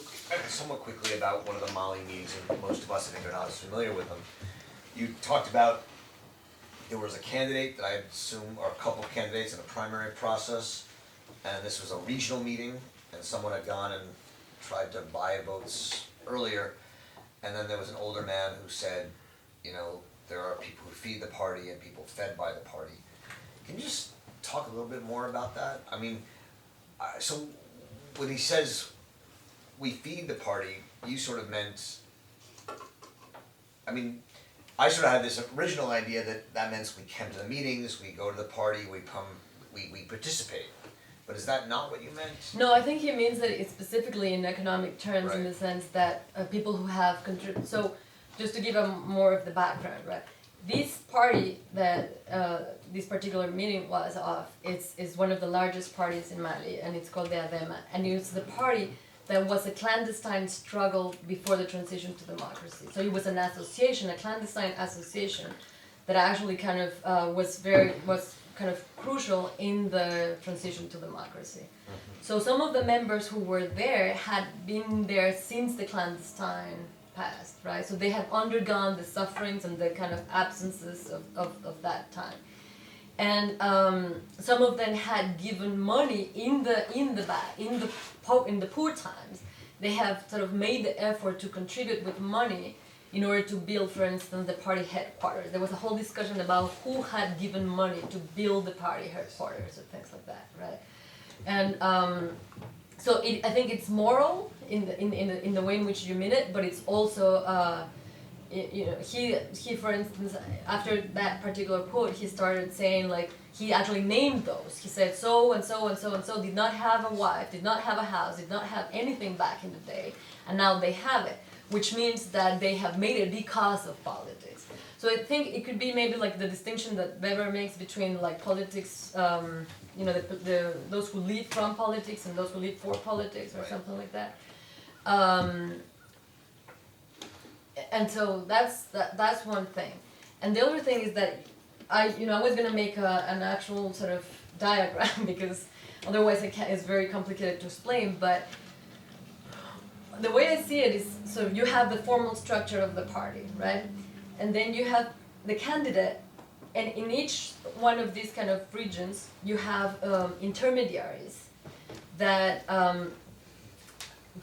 somewhat quickly about one of the Mali meetings, and most of us, I think, are not as familiar with them. You talked about there was a candidate that I assume, or a couple of candidates in a primary process, and this was a regional meeting, and someone had gone and tried to buy votes earlier, and then there was an older man who said, you know, there are people who feed the party and people fed by the party. Can you just talk a little bit more about that? I mean, so when he says we feed the party, you sort of meant, I mean, I sort of had this original idea that meant we come to the meetings, we go to the party, we participate. But is that not what you meant? No, I think he means that it's specifically in economic terms, in the Right. sense that people who have contributed. So, just to give more of the background, right? This party that this particular meeting was of, is one of the largest parties in Mali, and it's called the ADEMA, and it's the party that was a clandestine struggle before the transition to democracy. So it was an association, a clandestine association, that actually kind of was kind of crucial in the transition to democracy. Mm-hmm. So some of the members who were there had been there since the clandestine past, right? So they have undergone the sufferings and the kind of absences of that time. And some of them had given money in the poor times. They have sort of made the effort to contribute with money in order to build, for instance, the party headquarters. There was a whole discussion about who had given money to build the party headquarters and things like that, right? And so I think it's moral in the way in which you mean it, but it's also you know, he for instance, after that particular quote, he started saying, like, he actually named those. He said so and so and so and so did not have a wife, did not have a house, did not have anything back in the day, and now they have it, which means that they have made it because of politics. So I think it could be maybe like the distinction that Weber makes between like politics, those who lead from politics and those who lead for politics, or something like that. And so that's one thing. And the other thing is that I was gonna make an actual sort of diagram because otherwise it's very complicated to explain. But the way I see it is, so you have the formal structure of the party, right? And then you have the candidate, and in each one of these kind of regions, you have intermediaries that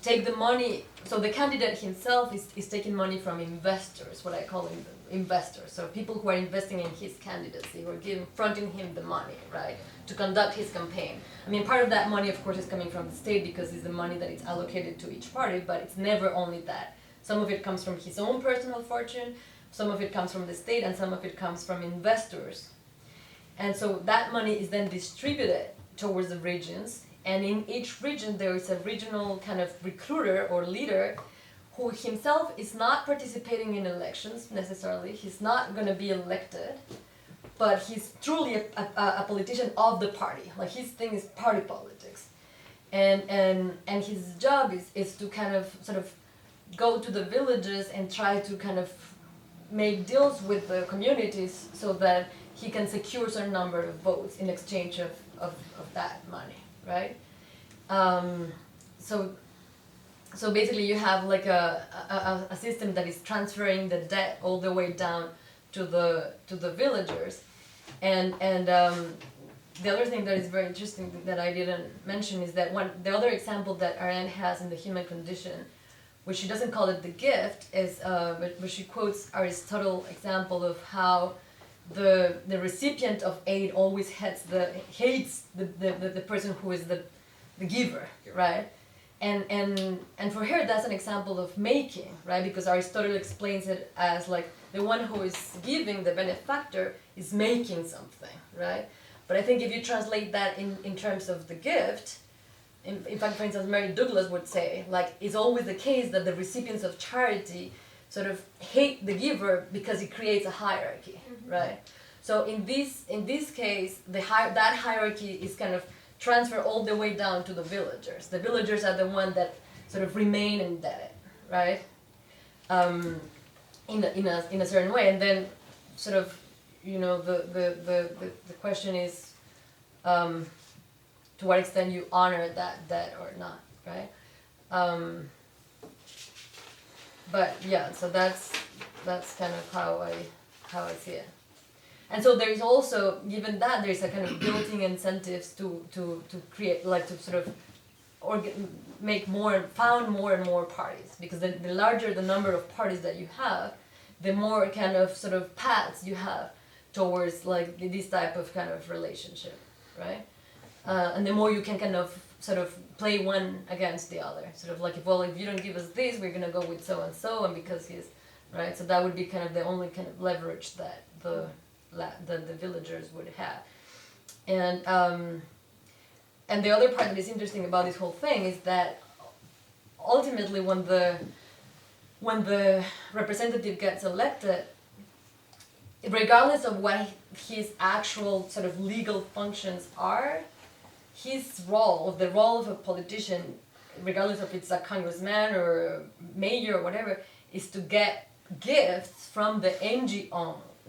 take the money. So the candidate himself is taking money from investors, what I call investors. So people who are investing in his candidacy, who are fronting him the money, right, to conduct his campaign. I mean, part of that money, of course, is coming from the state because it's the money that is allocated to each party, but it's never only that. Some of it comes from his own personal fortune, some of it comes from the state, and some of it comes from investors. And so that money is then distributed towards the regions. And in each region, there is a regional kind of recruiter or leader who himself is not participating in elections necessarily. He's not going to be elected, but he's truly a politician of the party. Like his thing is party politics. And his job is to kind of sort of go to the villages and try to kind of make deals with the communities so that he can secure a certain number of votes in exchange of that money. Right, so basically you have like a system that is transferring the debt all the way down to the villagers, and the other thing that is very interesting that I didn't mention is that the other example that Arendt has in The Human Condition, which she doesn't call it the gift, is but she quotes Aristotle's example of how the recipient of aid always hates the person who is the giver, right? And for her that's an example of making, right? Because Aristotle explains it as like the one who is giving, the benefactor, is making something, right? But I think if you translate that in terms of the gift, in fact, for instance, Mary Douglas would say, like, it's always the case that the recipients of charity sort of hate the giver because it creates a hierarchy, right? So in this case, that hierarchy is kind of transferred all the way down to the villagers. The villagers are the ones that sort of remain indebted, right? In a certain way, and then sort of, the question is, to what extent you honor that debt or not, right? But yeah, so that's kind of how I see it. And so there is also, given that, there is a kind of built-in incentives to create, like to sort of found more and more parties, because the larger the number of parties that you have, the more kind of sort of paths you have towards like this type of kind of relationship, right? And the more you can kind of sort of play one against the other, sort of like, if you don't give us this, we're gonna go with so and so, and because he's right, so that would be kind of the only kind of leverage that the villagers would have. And the other part that is interesting about this whole thing is that ultimately when the representative gets elected, regardless of what his actual sort of legal functions are, his role, the role of a politician, regardless of if it's a congressman or a mayor or whatever, is to get gifts from the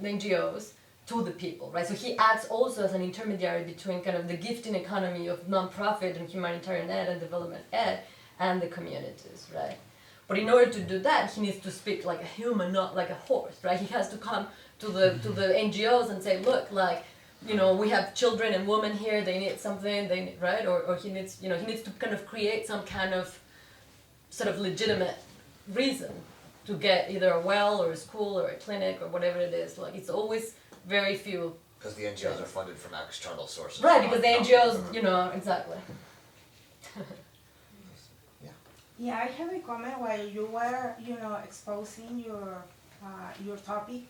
NGOs to the people, right? So he acts also as an intermediary between kind of the gifting economy of nonprofit and humanitarian ed and development ed and the communities, right? But in order to do that, he needs to speak like a human, not like a horse, right? He has to come to the NGOs and say, look, like, we have children and women here, they need something, right? Or he needs to kind of create some kind of sort of legitimate reason to get either a well or a school or a clinic or whatever it is. Like, it's always very few. Because the NGOs are funded from external sources. Right, because the NGOs, exactly. Yeah, I have a comment while you were, exposing your topic.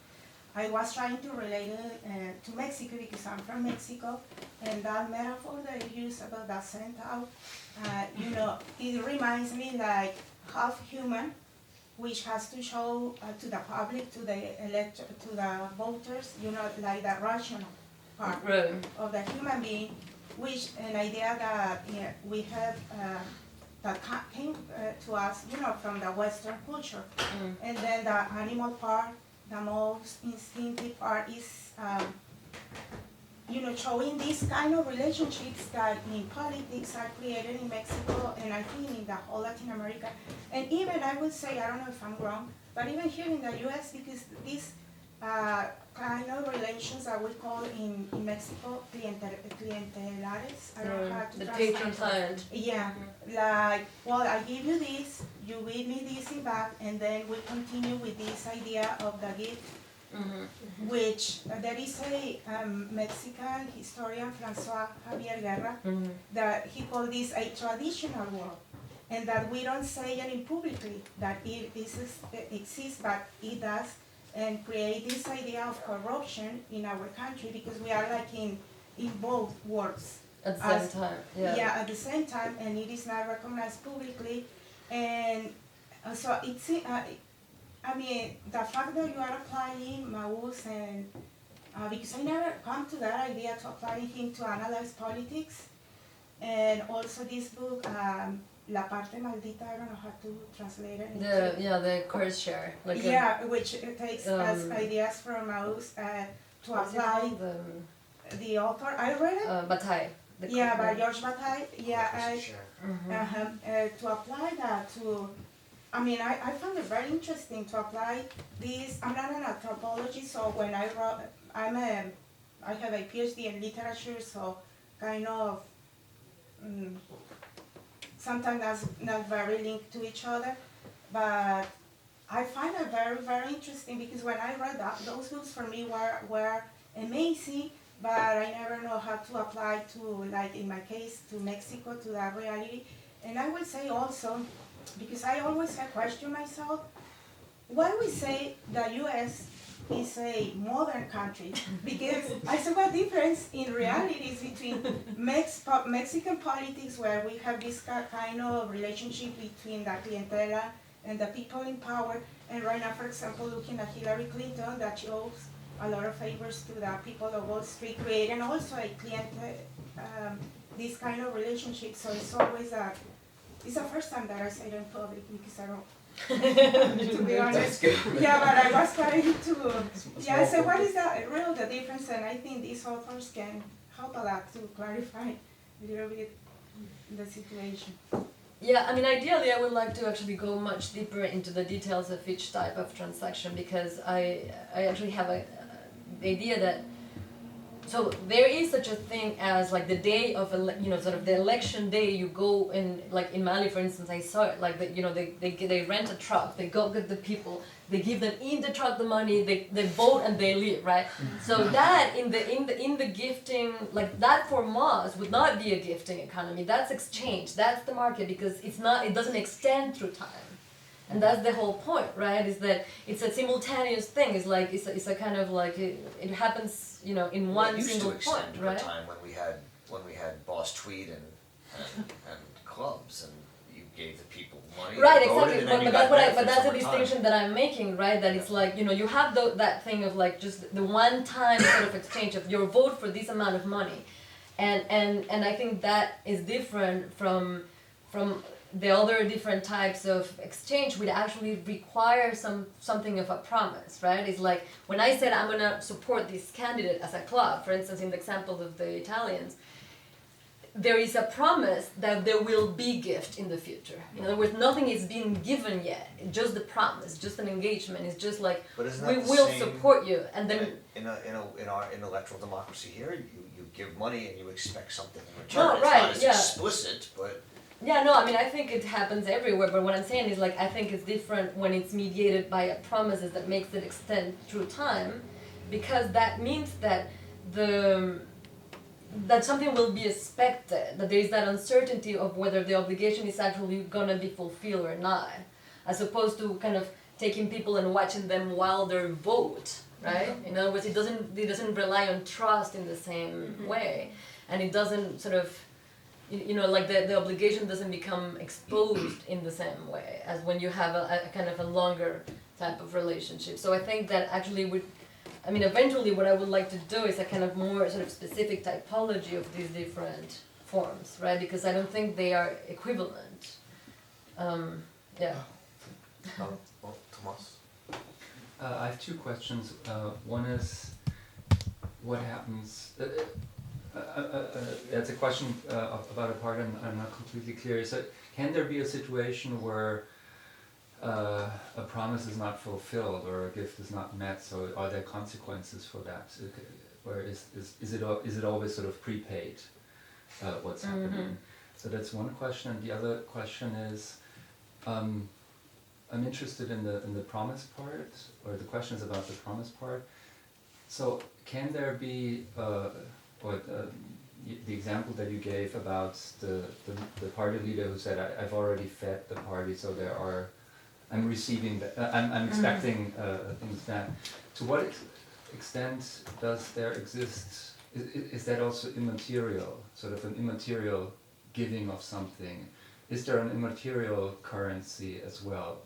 I was trying to relate it to Mexico because I'm from Mexico, and that metaphor that you use about that sent out, it reminds me like half human, which has to show to the public, to the voters, like the rational part Right. of the human being, which an idea that we have that came to us, from the Western culture. And then the animal part, the most instinctive part is, showing these kind of relationships that in politics are created in Mexico and I think in the whole Latin America. And even I would say, I don't know if I'm wrong, but even here in the US, because these kind of relations that we call in Mexico, clientelares, I don't know how to The translate patron it. client. Yeah, like, well, I give you this, you give me this in back, and then we continue with this idea of the gift, which there is a Mexican historian, Francois Javier Guerra, that he called this a traditional world, and that we don't say it publicly that it exists, but it does, and create this idea of corruption in our country because we are like in both worlds. At the same time, Yeah, at the same time, and it is not recognized publicly, and so it's. The fact that you are applying Maus and because I never come to that idea to applying him to analyze politics, and also this book, La Parte Maldita, I don't know how to translate it. The curse share. Which takes as ideas from Maus to apply the author. I read it. Bataille. By George Bataille. To apply that to. I found it very interesting to apply this. I'm not an anthropologist, so when I wrote, I have a PhD in literature, so kind of sometimes that's not very linked to each other, but I find it very, very interesting because when I read that, those books for me were amazing, but I never know how to apply to, like in my case, to Mexico, to that reality. And I will say also, because I always have questioned myself, why we say the U.S. is a modern country? Because I saw a difference in realities between Mexican politics, where we have this kind of relationship between the clientela and the people in power, and right now, for example, looking at Hillary Clinton, that shows a lot of favors to the people of Wall Street, creating also a this kind of relationship. So it's always it's the first time that I say it in public because I don't, to be honest. Yeah, but I was trying to, I said, what is the difference? And I think these authors can help a lot to clarify a little bit the situation. Yeah, ideally I would like to actually go much deeper into the details of each type of transaction because I actually have the idea that so there is such a thing as like the day of sort of the election day. You go in, like in Mali, for instance, I saw it like they rent a truck, they go get the people, they give them in the truck the money, they vote and they leave, right? So that in the gifting, like that for Moz would not be a gifting economy. That's exchange. That's the market because it doesn't extend through time. And that's the whole point, right? Is that it's a simultaneous thing. It's like it's a kind of like it happens, in one single point, right? Time when we had Boss Tweed and clubs, and you gave the people money. Right, they voted, exactly. But that's the distinction that I'm making, right? That it's like you have that thing of like just the one time sort of exchange of your vote for this amount of money, and I think that is different from the other different types of exchange would actually require something of a promise, right? It's like when I said I'm gonna support this candidate as a club, for instance, in the example of the Italians, there is a promise that there will be gift in the future. In other words, nothing is being given yet. It's just the promise, just an engagement. It's just like we will support you, and then in electoral democracy here, you give money and you expect something in return. No, it's right, not as explicit, but. Yeah, no, I think it happens everywhere, but what I'm saying is like I think it's different when it's mediated by a promises that makes it extend through time, because that means that that something will be expected, that there is that uncertainty of whether the obligation is actually gonna be fulfilled or not, as opposed to kind of taking people and watching them while they vote, right? In other words, it doesn't rely on trust in the same way, and it doesn't sort of, like the obligation doesn't become exposed in the same way as when you have a kind of a longer type of relationship. So I think that actually eventually what I would like to do is a kind of more sort of specific typology of these different forms, right? Because I don't think they are equivalent. Yeah. Well, Tomas? I have two questions. One is, what happens? It's a question about a part I'm not completely clear. So, can there be a situation where a promise is not fulfilled or a gift is not met? So, are there consequences for that? Or is it always sort of prepaid? What's happening? So that's one question. And the other question is, I'm interested in the promise part, or the question is about the promise part. So can there be, the example that you gave about the party leader who said, I've already fed the party, so I'm receiving, I'm expecting things back. To what extent does there exist, is that also immaterial, sort of an immaterial giving of something? Is there an immaterial currency as well?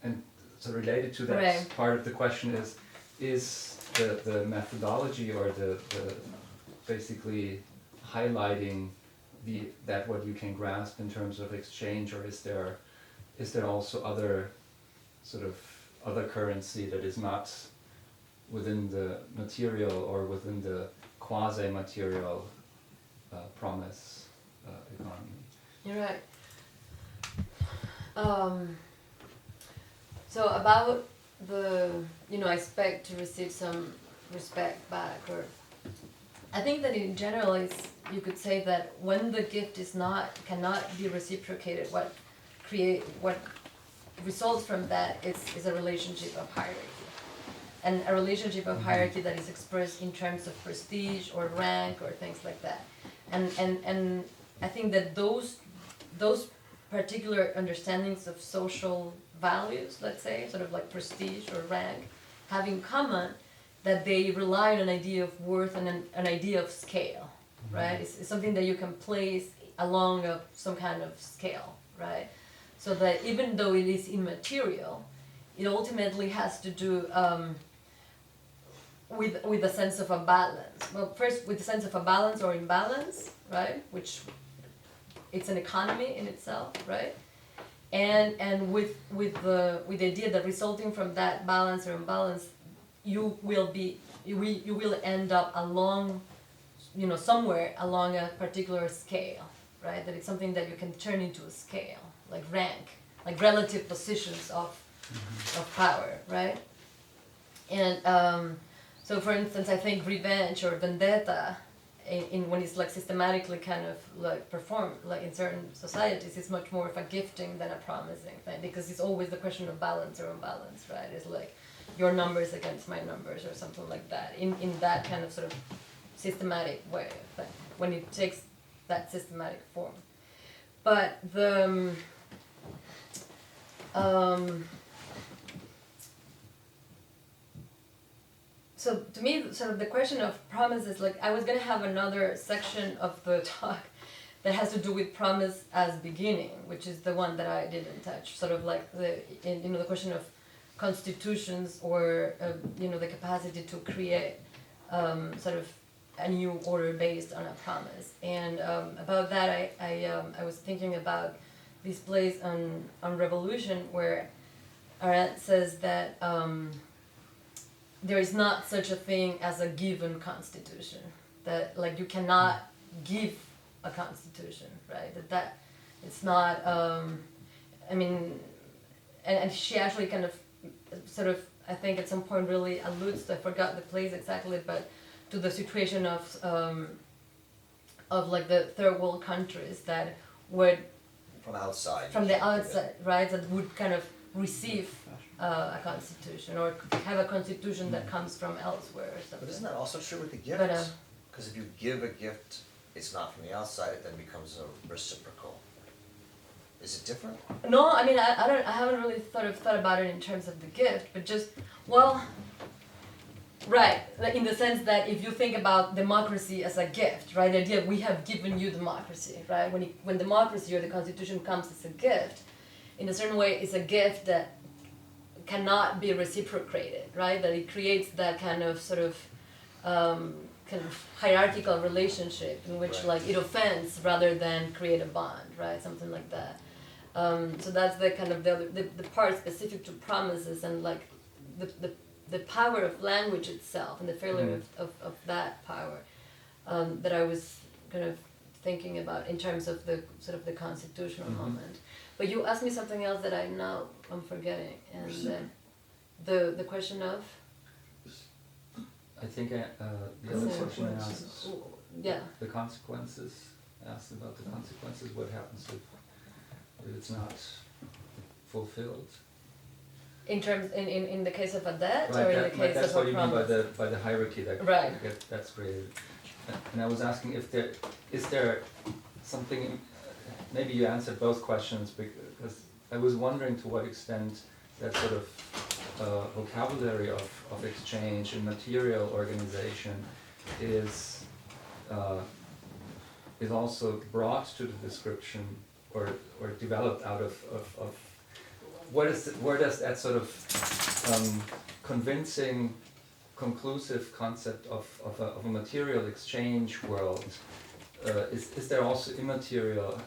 And so related to that Right. part of the question is the methodology or the basically highlighting that what you can grasp in terms of exchange, or is there also other sort of other currency that is not within the material or within the quasi-material promise economy? You're right. So about I expect to receive some respect back, or I think that in general you could say that when the gift cannot be reciprocated, what results from that is a relationship of hierarchy, and a relationship of hierarchy that is expressed in terms of prestige or rank or things like that, and I think that those particular understandings of social values, let's say, sort of like prestige or rank, have in common that they rely on an idea of worth and an idea of scale, right? It's something that you can place along some kind of scale, right? So that even though it is immaterial, it ultimately has to do with a sense of a balance. Well, first with the sense of a balance or imbalance, right? Which it's an economy in itself, right? And with the idea that resulting from that balance or imbalance, you will end up along, somewhere along a particular scale, right? That it's something that you can turn into a scale, like rank, like relative positions of power, right? And so, for instance, I think revenge or vendetta, when it's like systematically kind of like performed, like in certain societies, it's much more of a gifting than a promising thing, because it's always the question of balance or imbalance, right? It's like your numbers against my numbers or something like that, in that kind of sort of systematic way of thing, when it takes that systematic form. But so to me, sort of the question of promises, like I was gonna have another section of the talk that has to do with promise as beginning, which is the one that I didn't touch. Sort of like the question of constitutions, or the capacity to create sort of a new order based on a promise. And about that, I was thinking about this place on Revolution, where Arendt says that there is not such a thing as a given constitution. That like you cannot give a constitution, right? That it's not. And she actually kind of sort of, I think at some point really alludes to, I forgot the place exactly, but to the situation of like the third world countries that would From outside. from the outside, right, that would kind of receive a constitution, or have a constitution that comes from elsewhere or something. But isn't that also true with the But, gifts? Because if you give a gift, it's not from the outside, it then becomes a reciprocal. Is it different? No, I mean I haven't really thought about it in terms of the gift, but just, well, Right, like in the sense that if you think about democracy as a gift, right, the idea we have given you democracy, right? When democracy or the constitution comes as a gift, in a certain way, it's a gift that cannot be reciprocated, right? That it creates that kind of sort of hierarchical relationship in which Right. like it offends rather than create a bond, right? Something like that. So that's the kind of the part specific to promises and like the power of language itself and the failure of that power that I was kind of thinking about in terms of the sort of the constitutional moment. But you asked me something else that I'm forgetting, and the question of I think the other question I asked, yeah. the consequences, asked about the consequences, what happens if it's not fulfilled. In terms in the case of a debt Right, or in the that, case that's of what a you mean promise? by the hierarchy that Right. that's created. And I was asking if there is something. Maybe you answered both questions because I was wondering to what extent that sort of vocabulary of exchange and material organization is also brought to the description or developed out of where does that sort of convincing, conclusive concept of a material exchange world, is there also immaterial,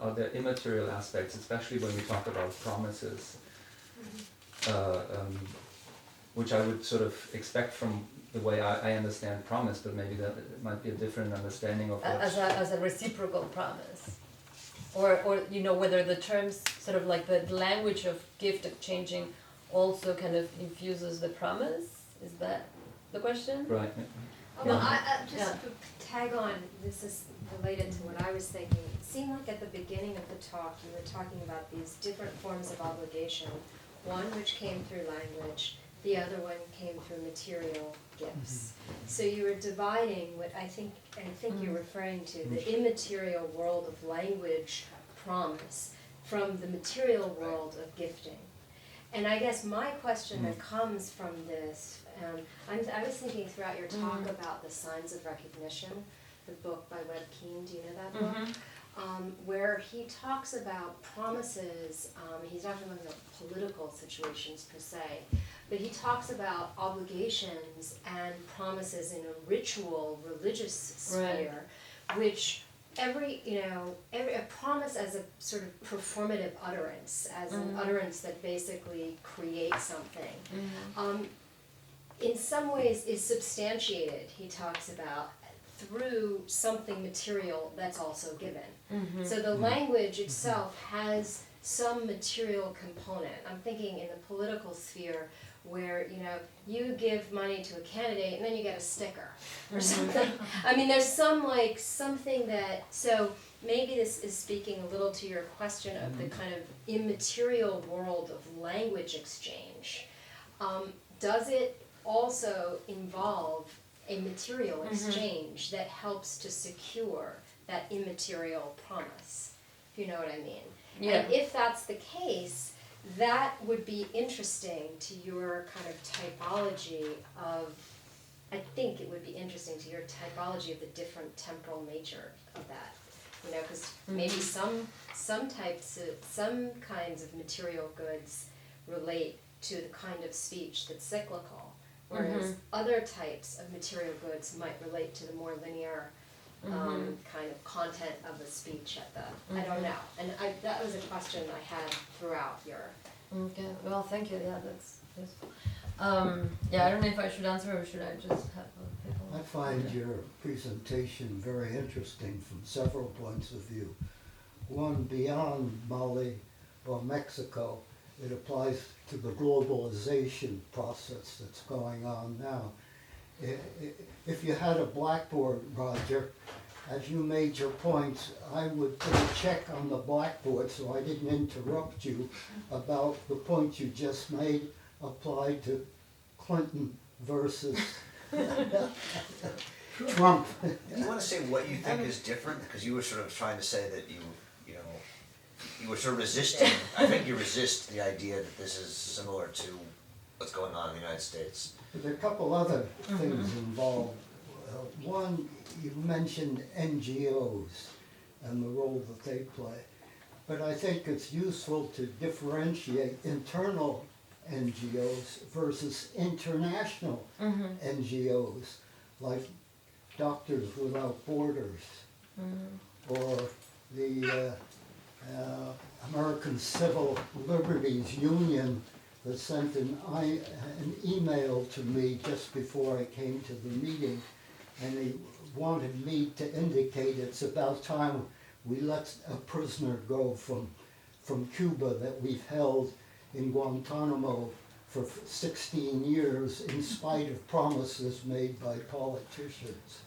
are there immaterial aspects, especially when we talk about promises, which I would sort of expect from the way I understand promise, but maybe that it might be a different understanding of what... As a reciprocal promise. Or you know, whether the terms sort of like the language of gift exchanging also kind of infuses the promise? Is that the question? Right. Well, Yeah. I just Yeah. to tag on, this is related to what I was thinking. It seemed like at the beginning of the talk, you were talking about these different forms of obligation. One which came through language, the other one came through material gifts. So you were dividing what I think you're referring to, the immaterial world of language promise from the material world of gifting. And I guess my question that comes from this, I was thinking throughout your talk about the signs of recognition, the book by Webb Keen, do you know that book? Where he talks about promises, he's not talking about political situations per se, but he talks about obligations and promises in a ritual, religious sphere, which a promise as a sort of performative utterance, as an utterance that basically creates something, in some ways is substantiated, he talks about, through something material that's also given. So the language itself has some material component. I'm thinking in the political sphere where, you give money to a candidate and then you get a sticker or something. I mean, there's something that, so maybe this is speaking a little to your question of the kind of immaterial world of language exchange. Does it also involve a material exchange that helps to secure that immaterial promise, if you know what I mean? Yeah. And if that's the case, that would be interesting to your kind of typology of, I think it would be interesting to your typology of the different temporal nature of that. Because maybe some kinds of material goods relate to the kind of speech that's cyclical, whereas other types of material goods might relate to the more linear kind of content of the speech at the, I don't know. And that was a question I had throughout your... Okay, well, thank you, yeah, that's useful. I don't know if I should answer or should I just have people? I find your presentation very interesting from several points of view. One, beyond Mali or Mexico, it applies to the globalization process that's going on now. If you had a blackboard, Roger, as you made your points, I would put a check on the blackboard so I didn't interrupt you about the points you just made applied to Clinton versus Trump. Do you want to say what you think is different? Because you were sort of trying to say that you were sort of resisting, I think you resist the idea that this is similar to what's going on in the United States. There are a couple other things involved. One, you mentioned NGOs and the role that they play. But I think it's useful to differentiate internal NGOs versus international NGOs, like Doctors Without Borders, or the American Civil Liberties Union that sent an email to me just before I came to the meeting, and they wanted me to indicate it's about time we let a prisoner go from Cuba that we've held in Guantanamo for 16 years in spite of promises made by politicians.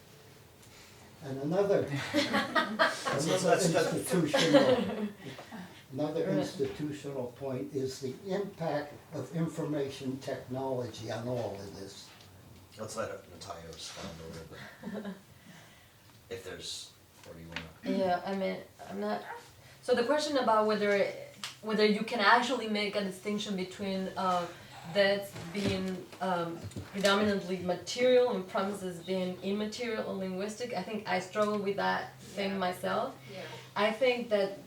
And another institutional point is the impact of information technology on all of this. Let's let Natalia respond a little bit. If there's, or do you wanna? Yeah, I mean, I'm not. So the question about whether you can actually make a distinction between that being predominantly material and promises being immaterial or linguistic, I think I struggle with that thing myself. Yeah. I think that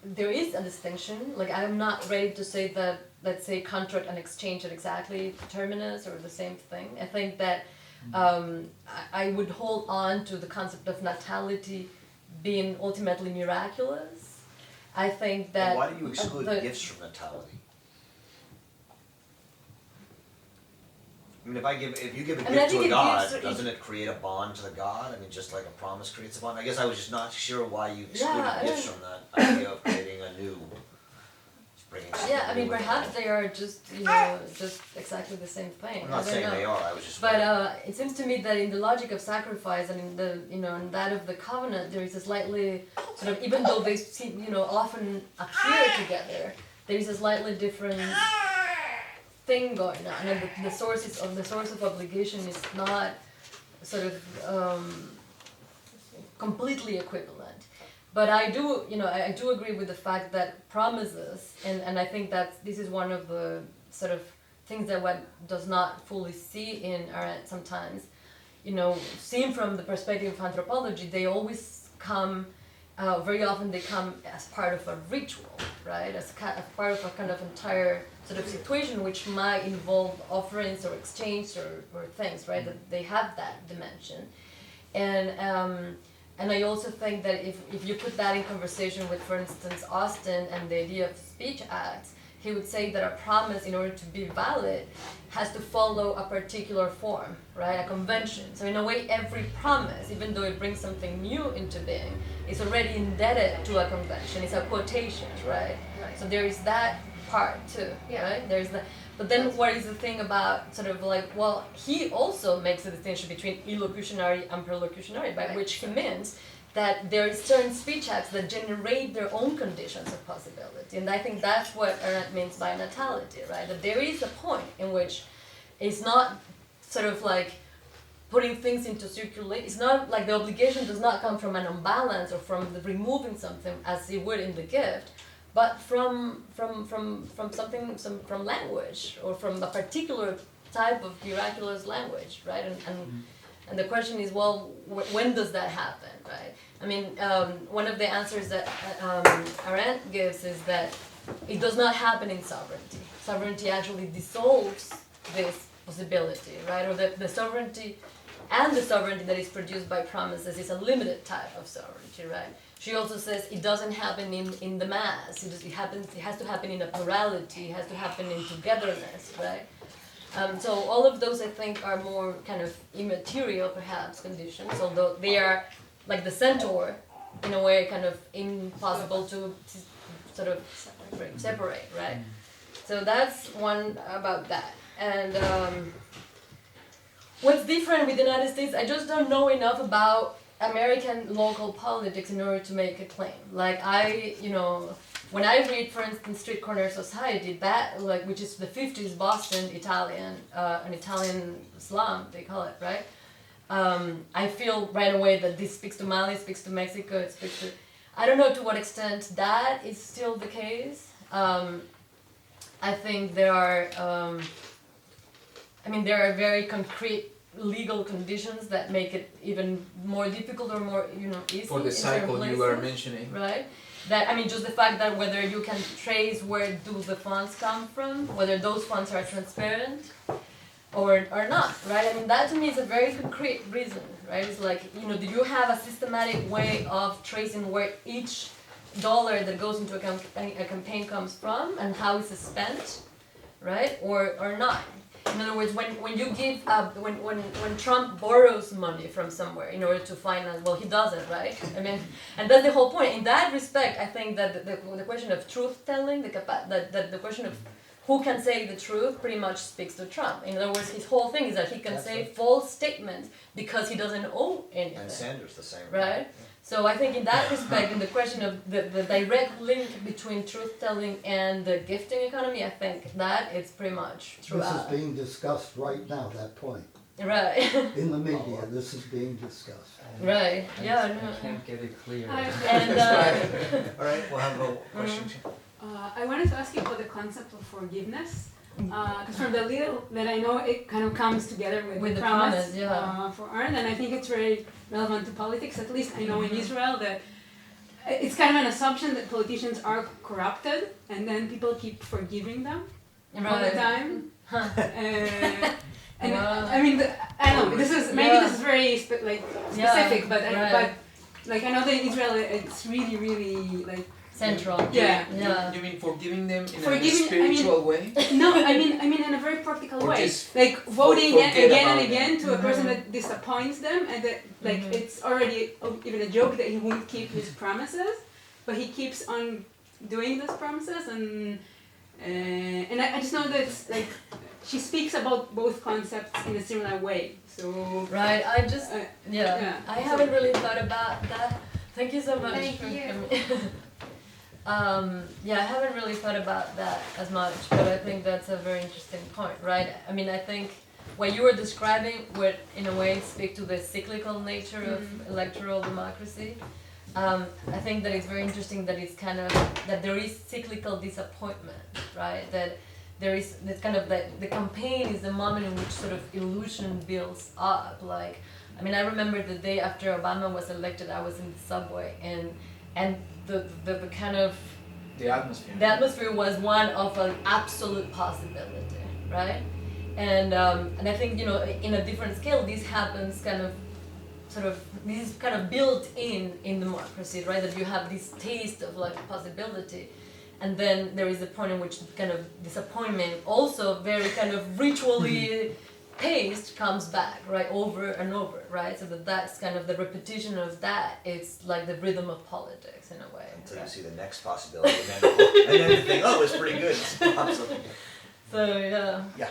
there is a distinction. Like, I'm not ready to say that, let's say, contract and exchange are exactly terminus or the same thing. I think that I would hold on to the concept of natality being ultimately miraculous. I think that. Well, why do you exclude gifts from natality? I mean, if you give a I mean, I gift to think a it god, gives- doesn't it create a bond to the god? I mean, just like a promise creates a bond. I guess I was just not sure why you excluded Yeah, gifts from that idea of creating a new, bringing something Yeah, I mean, new into perhaps the- they are just, just exactly the same thing. I'm I not don't saying know. they are. I was just. But wondering. it seems to me that in the logic of sacrifice and in the, in that of the covenant, there is a slightly sort of, even though they seem, often appear together, there is a slightly different thing going on, and the source of obligation is not sort of completely equivalent. But I do, I do agree with the fact that promises, and I think that this is one of the sort of things that one does not fully see in Arendt sometimes. Seen from the perspective of anthropology, they always come, very often they come as part of a ritual, right? As part of a kind of entire sort of situation which might involve offerings or exchange or things, right? That they have that dimension. And I also think that if you put that in conversation with, for instance, Austin and the idea of speech acts, he would say that a promise, in order to be valid, has to follow a particular form, right? A convention. So in a way, every promise, even though it brings something new into being, is already indebted to a convention. It's a quotation, right? Right. So there is that part too, Yeah. right? There's the, but then what is the thing about sort of like, well, he also makes a distinction between illocutionary and perlocutionary, by Right. which he means that there are certain speech acts that generate their own conditions of possibility. And I think that's what Arendt means by natality, right? That there is a point in which it's not sort of like putting things into circulation. It's not like the obligation does not come from an imbalance or from the removing something as it would in the gift, but from something, from language, or from a particular type of miraculous language, right? And the question is, well, when does that happen, right? I mean, one of the answers that Arendt gives is that it does not happen in sovereignty. Sovereignty actually dissolves this possibility, right? Or the sovereignty and the sovereignty that is produced by promises is a limited type of sovereignty, right? She also says it doesn't happen in the mass. It has to happen in a plurality. It has to happen in togetherness, right? So all of those, I think, are more kind of immaterial, perhaps, conditions, although they are like the centaur, in a way, kind of impossible to sort of separate, right? So that's one about that. And what's different with the United States, I just don't know enough about American local politics in order to make a claim. Like when I read, for instance, Street Corner Society, that which is the 50s Boston Italian, an Italian slum, they call it, right? I feel right away that this speaks to Mali, speaks to Mexico, it speaks to. I don't know to what extent that is still the case. I think there are. I mean, there are very concrete legal conditions that make it even more difficult or more, easy For the in certain cycle you were places, mentioning. right? That, I mean, just the fact that whether you can trace where do the funds come from, whether those funds are transparent or not, right? I mean, that to me is a very concrete reason, right? It's like, do you have a systematic way of tracing where each dollar that goes into a campaign comes from and how it's spent, right? Or not. In other words, when you give when Trump borrows money from somewhere in order to finance, well, he doesn't, right? I mean, and that's the whole point. In that respect, I think that the question of truth telling, the question of who can say the truth, pretty much speaks to Trump. In other words, his whole thing is that he can That's say right. false statements because he doesn't owe anything. And Sanders the same. Right? So I think in that respect, in the question of the direct link between truth-telling and the gifting economy, I think that it's pretty much This is throughout. being discussed right now, that point. Right. In the media, this is being discussed. Right. Yeah. I No. can't get it clear. And All right, we'll have a question. I wanted to ask you about the concept of forgiveness. Because from the little that I know, it kind of comes together with the promise, for earn, and I think it's very relevant to politics. At least I know in Israel that it's kind of an assumption that politicians are corrupted, and then people keep forgiving them all the time. And I mean, I don't know. This is maybe this is very specific, but like I know that in Israel it's really like. Central. Yeah. Yeah. You mean forgiving them in Forgiving- a spiritual way? No, I mean in a very practical Or way. just Like voting forget again and about again them. to a person that disappoints them, and that like it's already even a joke that he won't keep his promises, but he keeps on doing those promises, and I just know that it's, like she speaks about both concepts in a similar way. So Right. I just yeah. I haven't really thought about that. Thank you so much Thank for you. coming. I haven't really thought about that as much, but I think that's a very interesting point, right? I mean, I think what you were describing would, in a way, speak to the cyclical nature of electoral democracy. I think that it's very interesting that it's kind of that there is cyclical disappointment, right? That there is this kind of that the campaign is the moment in which sort of illusion builds up. Like, I mean, I remember the day after Obama was elected, I was in the subway and the kind of The atmosphere. the atmosphere was one of an absolute possibility, right? And I think in a different scale, this happens this is kind of built in democracy, right? That you have this taste of like possibility, and then there is a point in which kind of disappointment, also very kind of ritually paced, comes back, right, over and over, right? So that's kind of the repetition of that. It's like the rhythm of politics in a way. Until you right? see the next possibility, and then you think, oh, it's pretty good. Absolutely. So yeah. Yeah.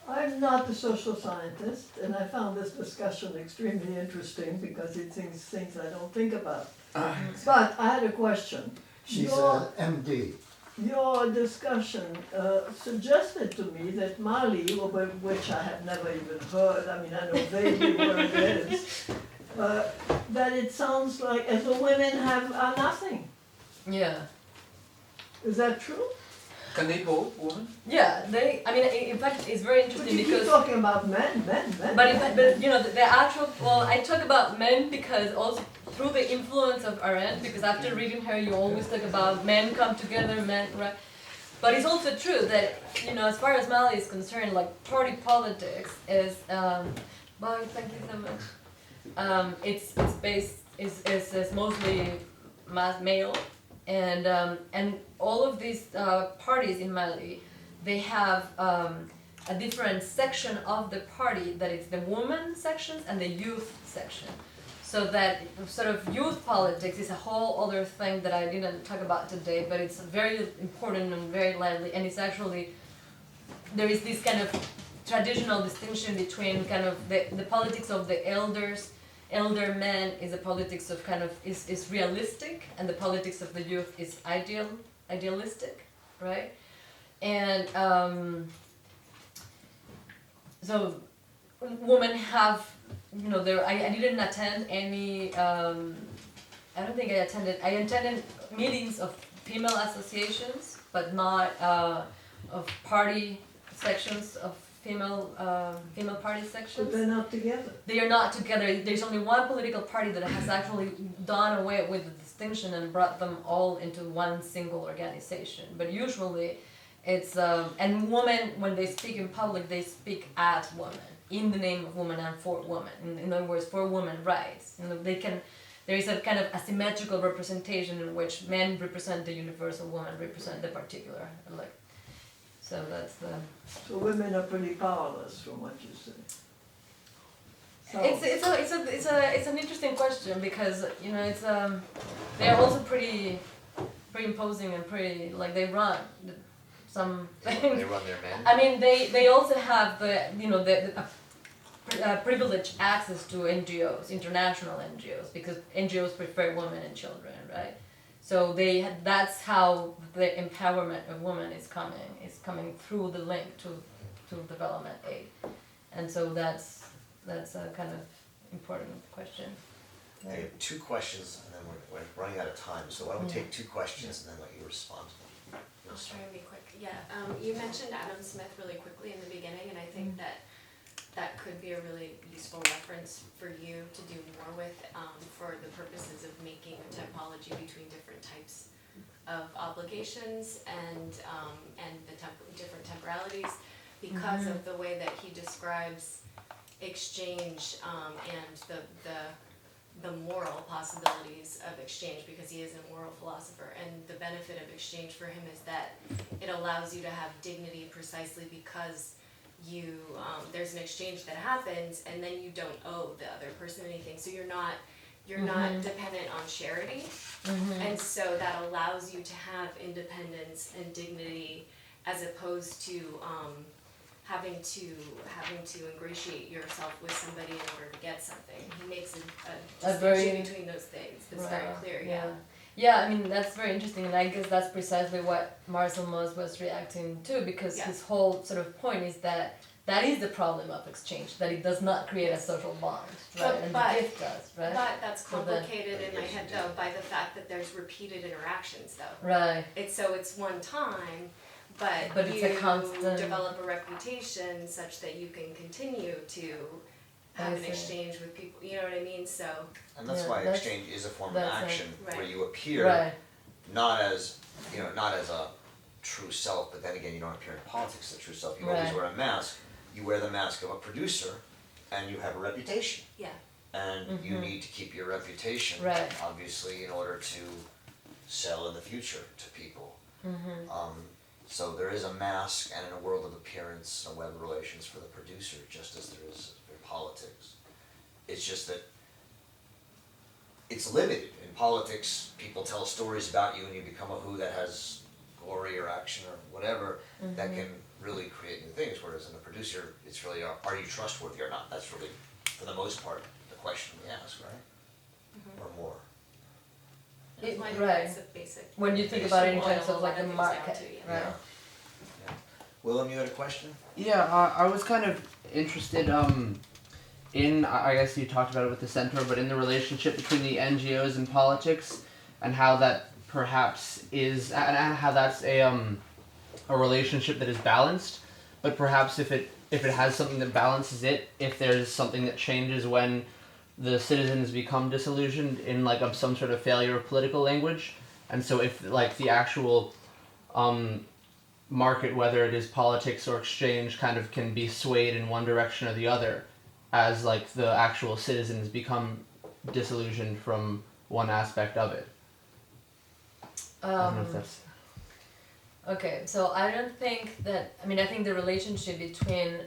I'm not a social scientist, and I found this discussion extremely interesting because it things I don't think about. But I had a question. She's Your- an MD. Your discussion suggested to me that Mali, which I have never even heard, I mean I know vaguely where it is, that it sounds like as the women are nothing. Yeah. Is that true? Can they vote, woman? Yeah, I mean, in fact, it's very But interesting you keep because. talking about men. But the actual, well, I talk about men because also through the influence of Arendt, because after reading her, you always talk about men come together, men, right? But it's also true that, as far as Mali is concerned, like party politics is, well, thank you so much. It's based, is mostly male, and all of these parties in Mali, they have a different section of the party that is the women sections and the youth section. So that sort of youth politics is a whole other thing that I didn't talk about today, but it's very important and very lively, and it's actually, there is this kind of traditional distinction between kind of the politics of the elder men is a politics of kind of, is realistic, and the politics of the youth is idealistic, right? And so women have, I didn't attend any, I don't think I attended meetings of female associations, but not of party sections of female party But sections. they're not together. They are not together. There's only one political party that has actually done away with the distinction and brought them all into one single organization. But usually, it's and women, when they speak in public, they speak as women, in the name of women and for women. In other words, for women rights. You know, they can. There is a kind of asymmetrical representation in which men represent the universal, women represent the particular. Like, so that's the. So women are pretty powerless from what you say. It's an interesting question because you know it's they're also pretty imposing and pretty like they run some things. They run their men. I mean they also have the you know the privileged access to NGOs, international NGOs, because NGOs prefer women and children, right? So that's how the empowerment of women is coming through the link to development aid, and so that's a kind of important question. I have 2 questions, and then we're running out of time, so why don't we take 2 questions and then let you respond? I'll try and be quick. Yeah, you mentioned Adam Smith really quickly in the beginning, and I think that could be a really useful reference for you to do more with for the purposes of making a typology between different types of obligations and the different temporalities, because of the way that he describes exchange and the moral possibilities of exchange, because he is a moral philosopher, and the benefit of exchange for him is that it allows you to have dignity precisely because you there's an exchange that happens and then you don't owe the other person anything, so you're not dependent on charity, and so that allows you to have independence and dignity as opposed to having to ingratiate yourself with somebody in order to get something. He makes a distinction between those things that's very clear. Yeah, I mean that's very interesting, and I guess that's precisely what Marcel Mauss was reacting to, because his whole sort of point is that is the problem of exchange, that it does not create a social bond, right? And the gift does, right? But that's complicated in my head though by the fact that there's repeated interactions though. Right. It's one time, but it's you a constant develop a reputation such that you can continue to have an exchange with people, you know what I mean? So And that's why exchange is a form of action where you appear right. not as a true self, but then again you don't appear in politics as a true self. You always wear a mask. You wear the mask of a producer and you have a reputation. yeah. And you need to keep your reputation, obviously, in order to sell in the future to people. So there is a mask, and in a world of appearance, a web of relations for the producer, just as there is in politics. It's just that it's limited. In politics, people tell stories about you and you become a who that has glory or action or whatever that can really create new things, whereas in a producer, it's really, are you trustworthy or not? That's really, for the most part, the question we ask, right? Or more. That's the basic. When you think about it in terms of like the market, right? Yeah. Willem, you had a question? Yeah, I was kind of interested in, I guess you talked about it with the center, but in the relationship between the NGOs and politics, and how that perhaps is, and how that's a relationship that is balanced, but perhaps if it has something that balances it, if there's something that changes when the citizens become disillusioned in like some sort of failure of political language, and so if like the actual market, whether it is politics or exchange, kind of can be swayed in one direction or the other, as like the actual citizens become disillusioned from one aspect of it. I don't know if that's... Okay, so I don't think that, I mean, I think the relationship between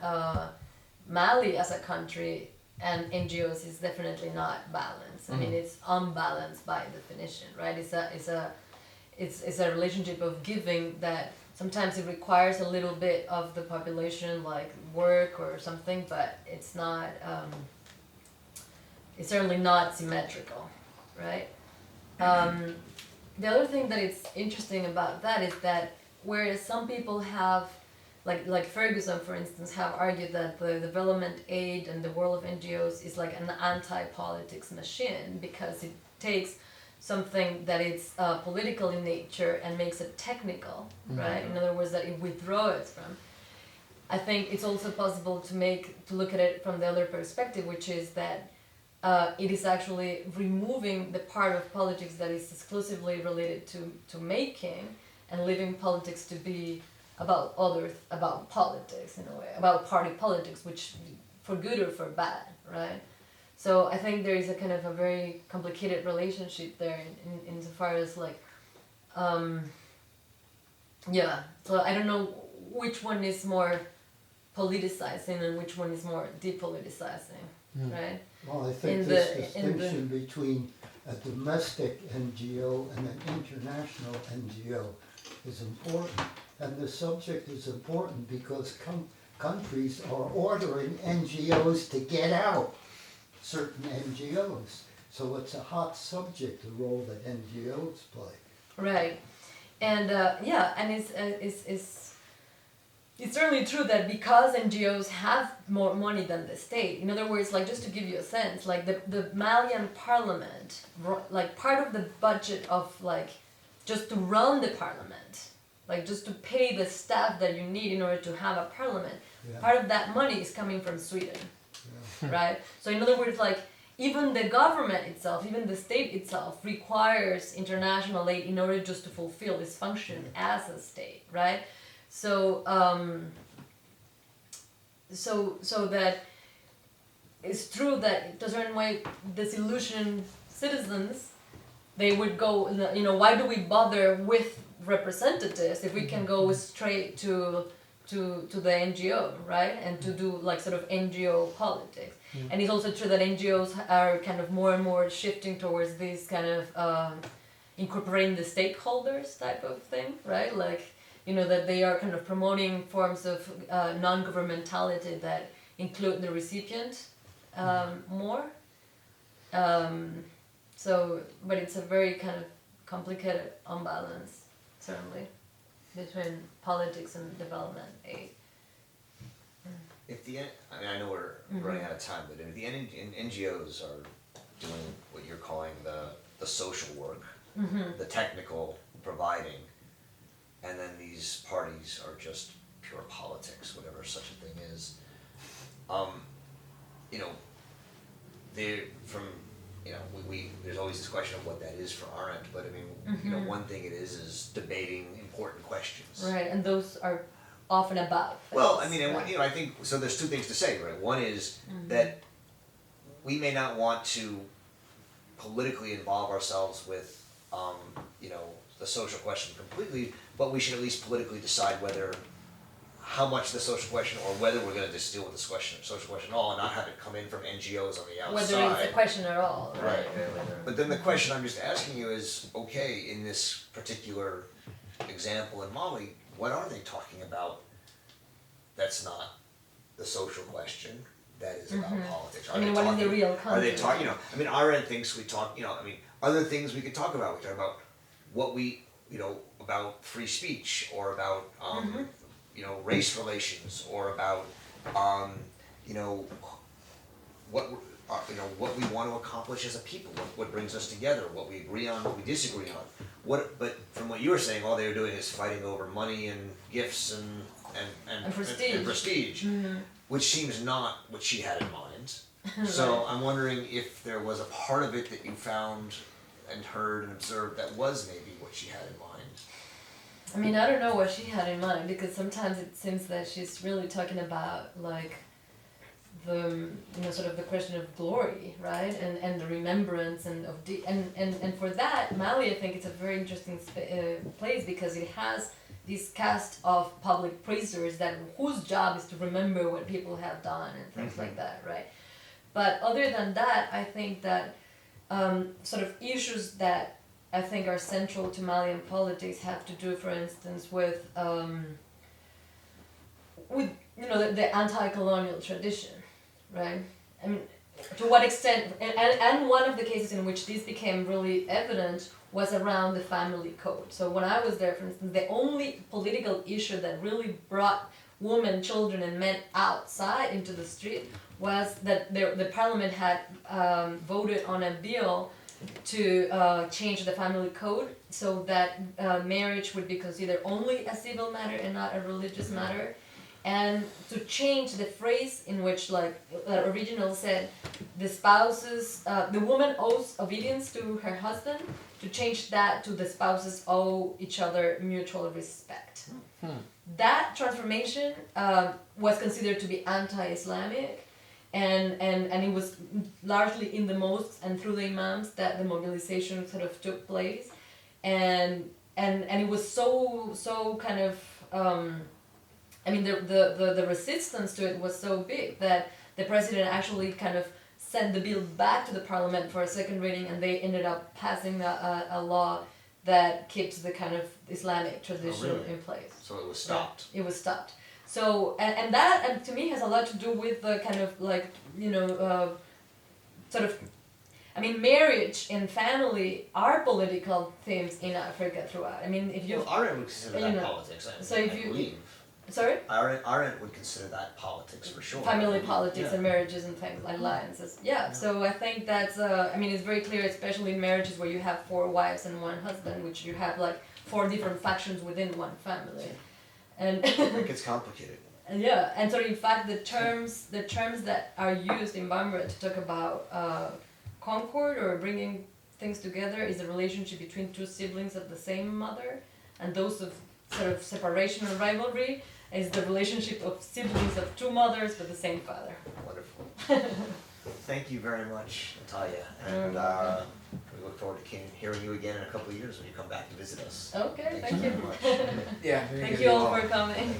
Mali as a country and NGOs is definitely not balanced. I mean, it's unbalanced by definition, right? It's a relationship of giving that sometimes it requires a little bit of the population, like work or something, but it's not, it's certainly not symmetrical, right? The other thing that is interesting about that is that whereas some people have, like Ferguson, for instance, have argued that the development aid and the world of NGOs is like an anti-politics machine because it takes something that is political in nature and makes it technical, right? In other words, that it withdraws from. I think it's also possible to look at it from the other perspective, which is that it is actually removing the part of politics that is exclusively related to making, and leaving politics to be about politics in a way, about party politics, which for good or for bad, right? So I think there is a kind of a very complicated relationship there insofar as like, yeah. So I don't know which one is more politicizing and which one is more depoliticizing, right? Well, I think this distinction between a domestic NGO and an international NGO is important. And the subject is important because countries are ordering NGOs to get out, certain NGOs. So it's a hot subject, the role that NGOs play. Right, and yeah, and it's certainly true that because NGOs have more money than the state. In other words, like just to give you a sense, like the Malian parliament, like part of the budget of like just to run the parliament, like just to pay the staff that you need in order to have a parliament, part of that money is coming from Sweden, right? So in other words, like even the government itself, even the state itself requires international aid in order just to fulfill its function as a state, right? So so that it's true that to a certain way disillusioned citizens, they would go, you know, why do we bother with representatives if we can go straight to the NGO, right? And to do like sort of NGO politics. And it's also true that NGOs are kind of more and more shifting towards this kind of incorporating the stakeholders type of thing, right? Like, you know, that they are kind of promoting forms of non-governmentality that include the recipient more. So, but it's a very kind of complicated imbalance, certainly, between politics and development aid. If the, I mean, I know we're running out of time, but if the NGOs are doing what you're calling the social work, the technical providing, and then these parties are just pure politics, whatever such a thing is, you know, they're from, you know, we there's always this question of what that is for our end, but I mean, you know, one thing it is debating important questions. Right, and those are often about things. Well, I mean, and right? you know, I think, so there's two things to say, right? One is that we may not want to politically involve ourselves with, you know, the social question completely, but we should at least politically decide whether, how much the social question, or whether we're gonna just deal with this question, social question at all, and not have it come in from NGOs on the outside. Whether it's a question at all, right? Right. Or whether... But then the question I'm just asking you is, okay, in this particular example in Mali, what are they talking about that's not the social question, that is about politics? Are I mean, they what is the talking- real Are content? they talking, you know, I mean, our end thinks we talk, you know, I mean, other things we could talk about, we talk about what we, you know, about free speech, or about, you know, race relations, or about, you know, what, you know, what we want to accomplish as a people, what brings us together, what we agree on, what we disagree on. But from what you were saying, all they were doing is fighting over money and gifts and prestige. and prestige, which seems not what she had in mind. So I'm wondering if there was a part of it that you found and heard and observed that was maybe what she had in mind. I mean, I don't know what she had in mind, because sometimes it seems that she's really talking about like the, you know, sort of the question of glory, right, and the remembrance and of and for that, Mali, I think it's a very interesting place, because it has this cast of public praisers that whose job is to remember what people have done and things like that, right? But other than that, I think that sort of issues that I think are central to Malian politics have to do, for instance, with you know, the anti-colonial tradition, right? I mean, to what extent, and one of the cases in which this became really evident was around the family code. So when I was there, for instance, the only political issue that really brought women, children, and men outside into the street was that the parliament had voted on a bill to change the family code so that marriage would be considered only a civil matter and not a religious matter, and to change the phrase in which like the original said the woman owes obedience to her husband, to change that to the spouses owe each other mutual respect. That transformation was considered to be anti-Islamic, and it was largely in the mosques and through the imams that the mobilization sort of took place, and it was so kind of the resistance to it was so big that the president actually kind of sent the bill back to the parliament for a second reading, and they ended up passing a law that keeps the kind of Islamic tradition in place. So it was stopped. Yeah, it was stopped. So and that to me has a lot to do with the kind of like marriage and family are political themes in Africa throughout. I mean, if you Arendt would consider that politics. I believe. Sorry? Arendt would consider that politics for sure. Family politics and marriages and things like alliances. Yeah, so I think that's, it's very clear, especially in marriages where you have 4 wives and 1 husband, which you have like 4 different factions within one family. And it gets complicated. Yeah, and so in fact the terms that are used in Bambara to talk about concord or bringing things together is the relationship between 2 siblings of the same mother, and those of sort of separation and rivalry is the relationship of siblings of 2 mothers but the same father. Wonderful. Thank you very much, Natalia, and we look forward to hearing you again in a couple of years when you come back to visit us. Okay, thank you. Very much. Yeah. Thank you all for coming.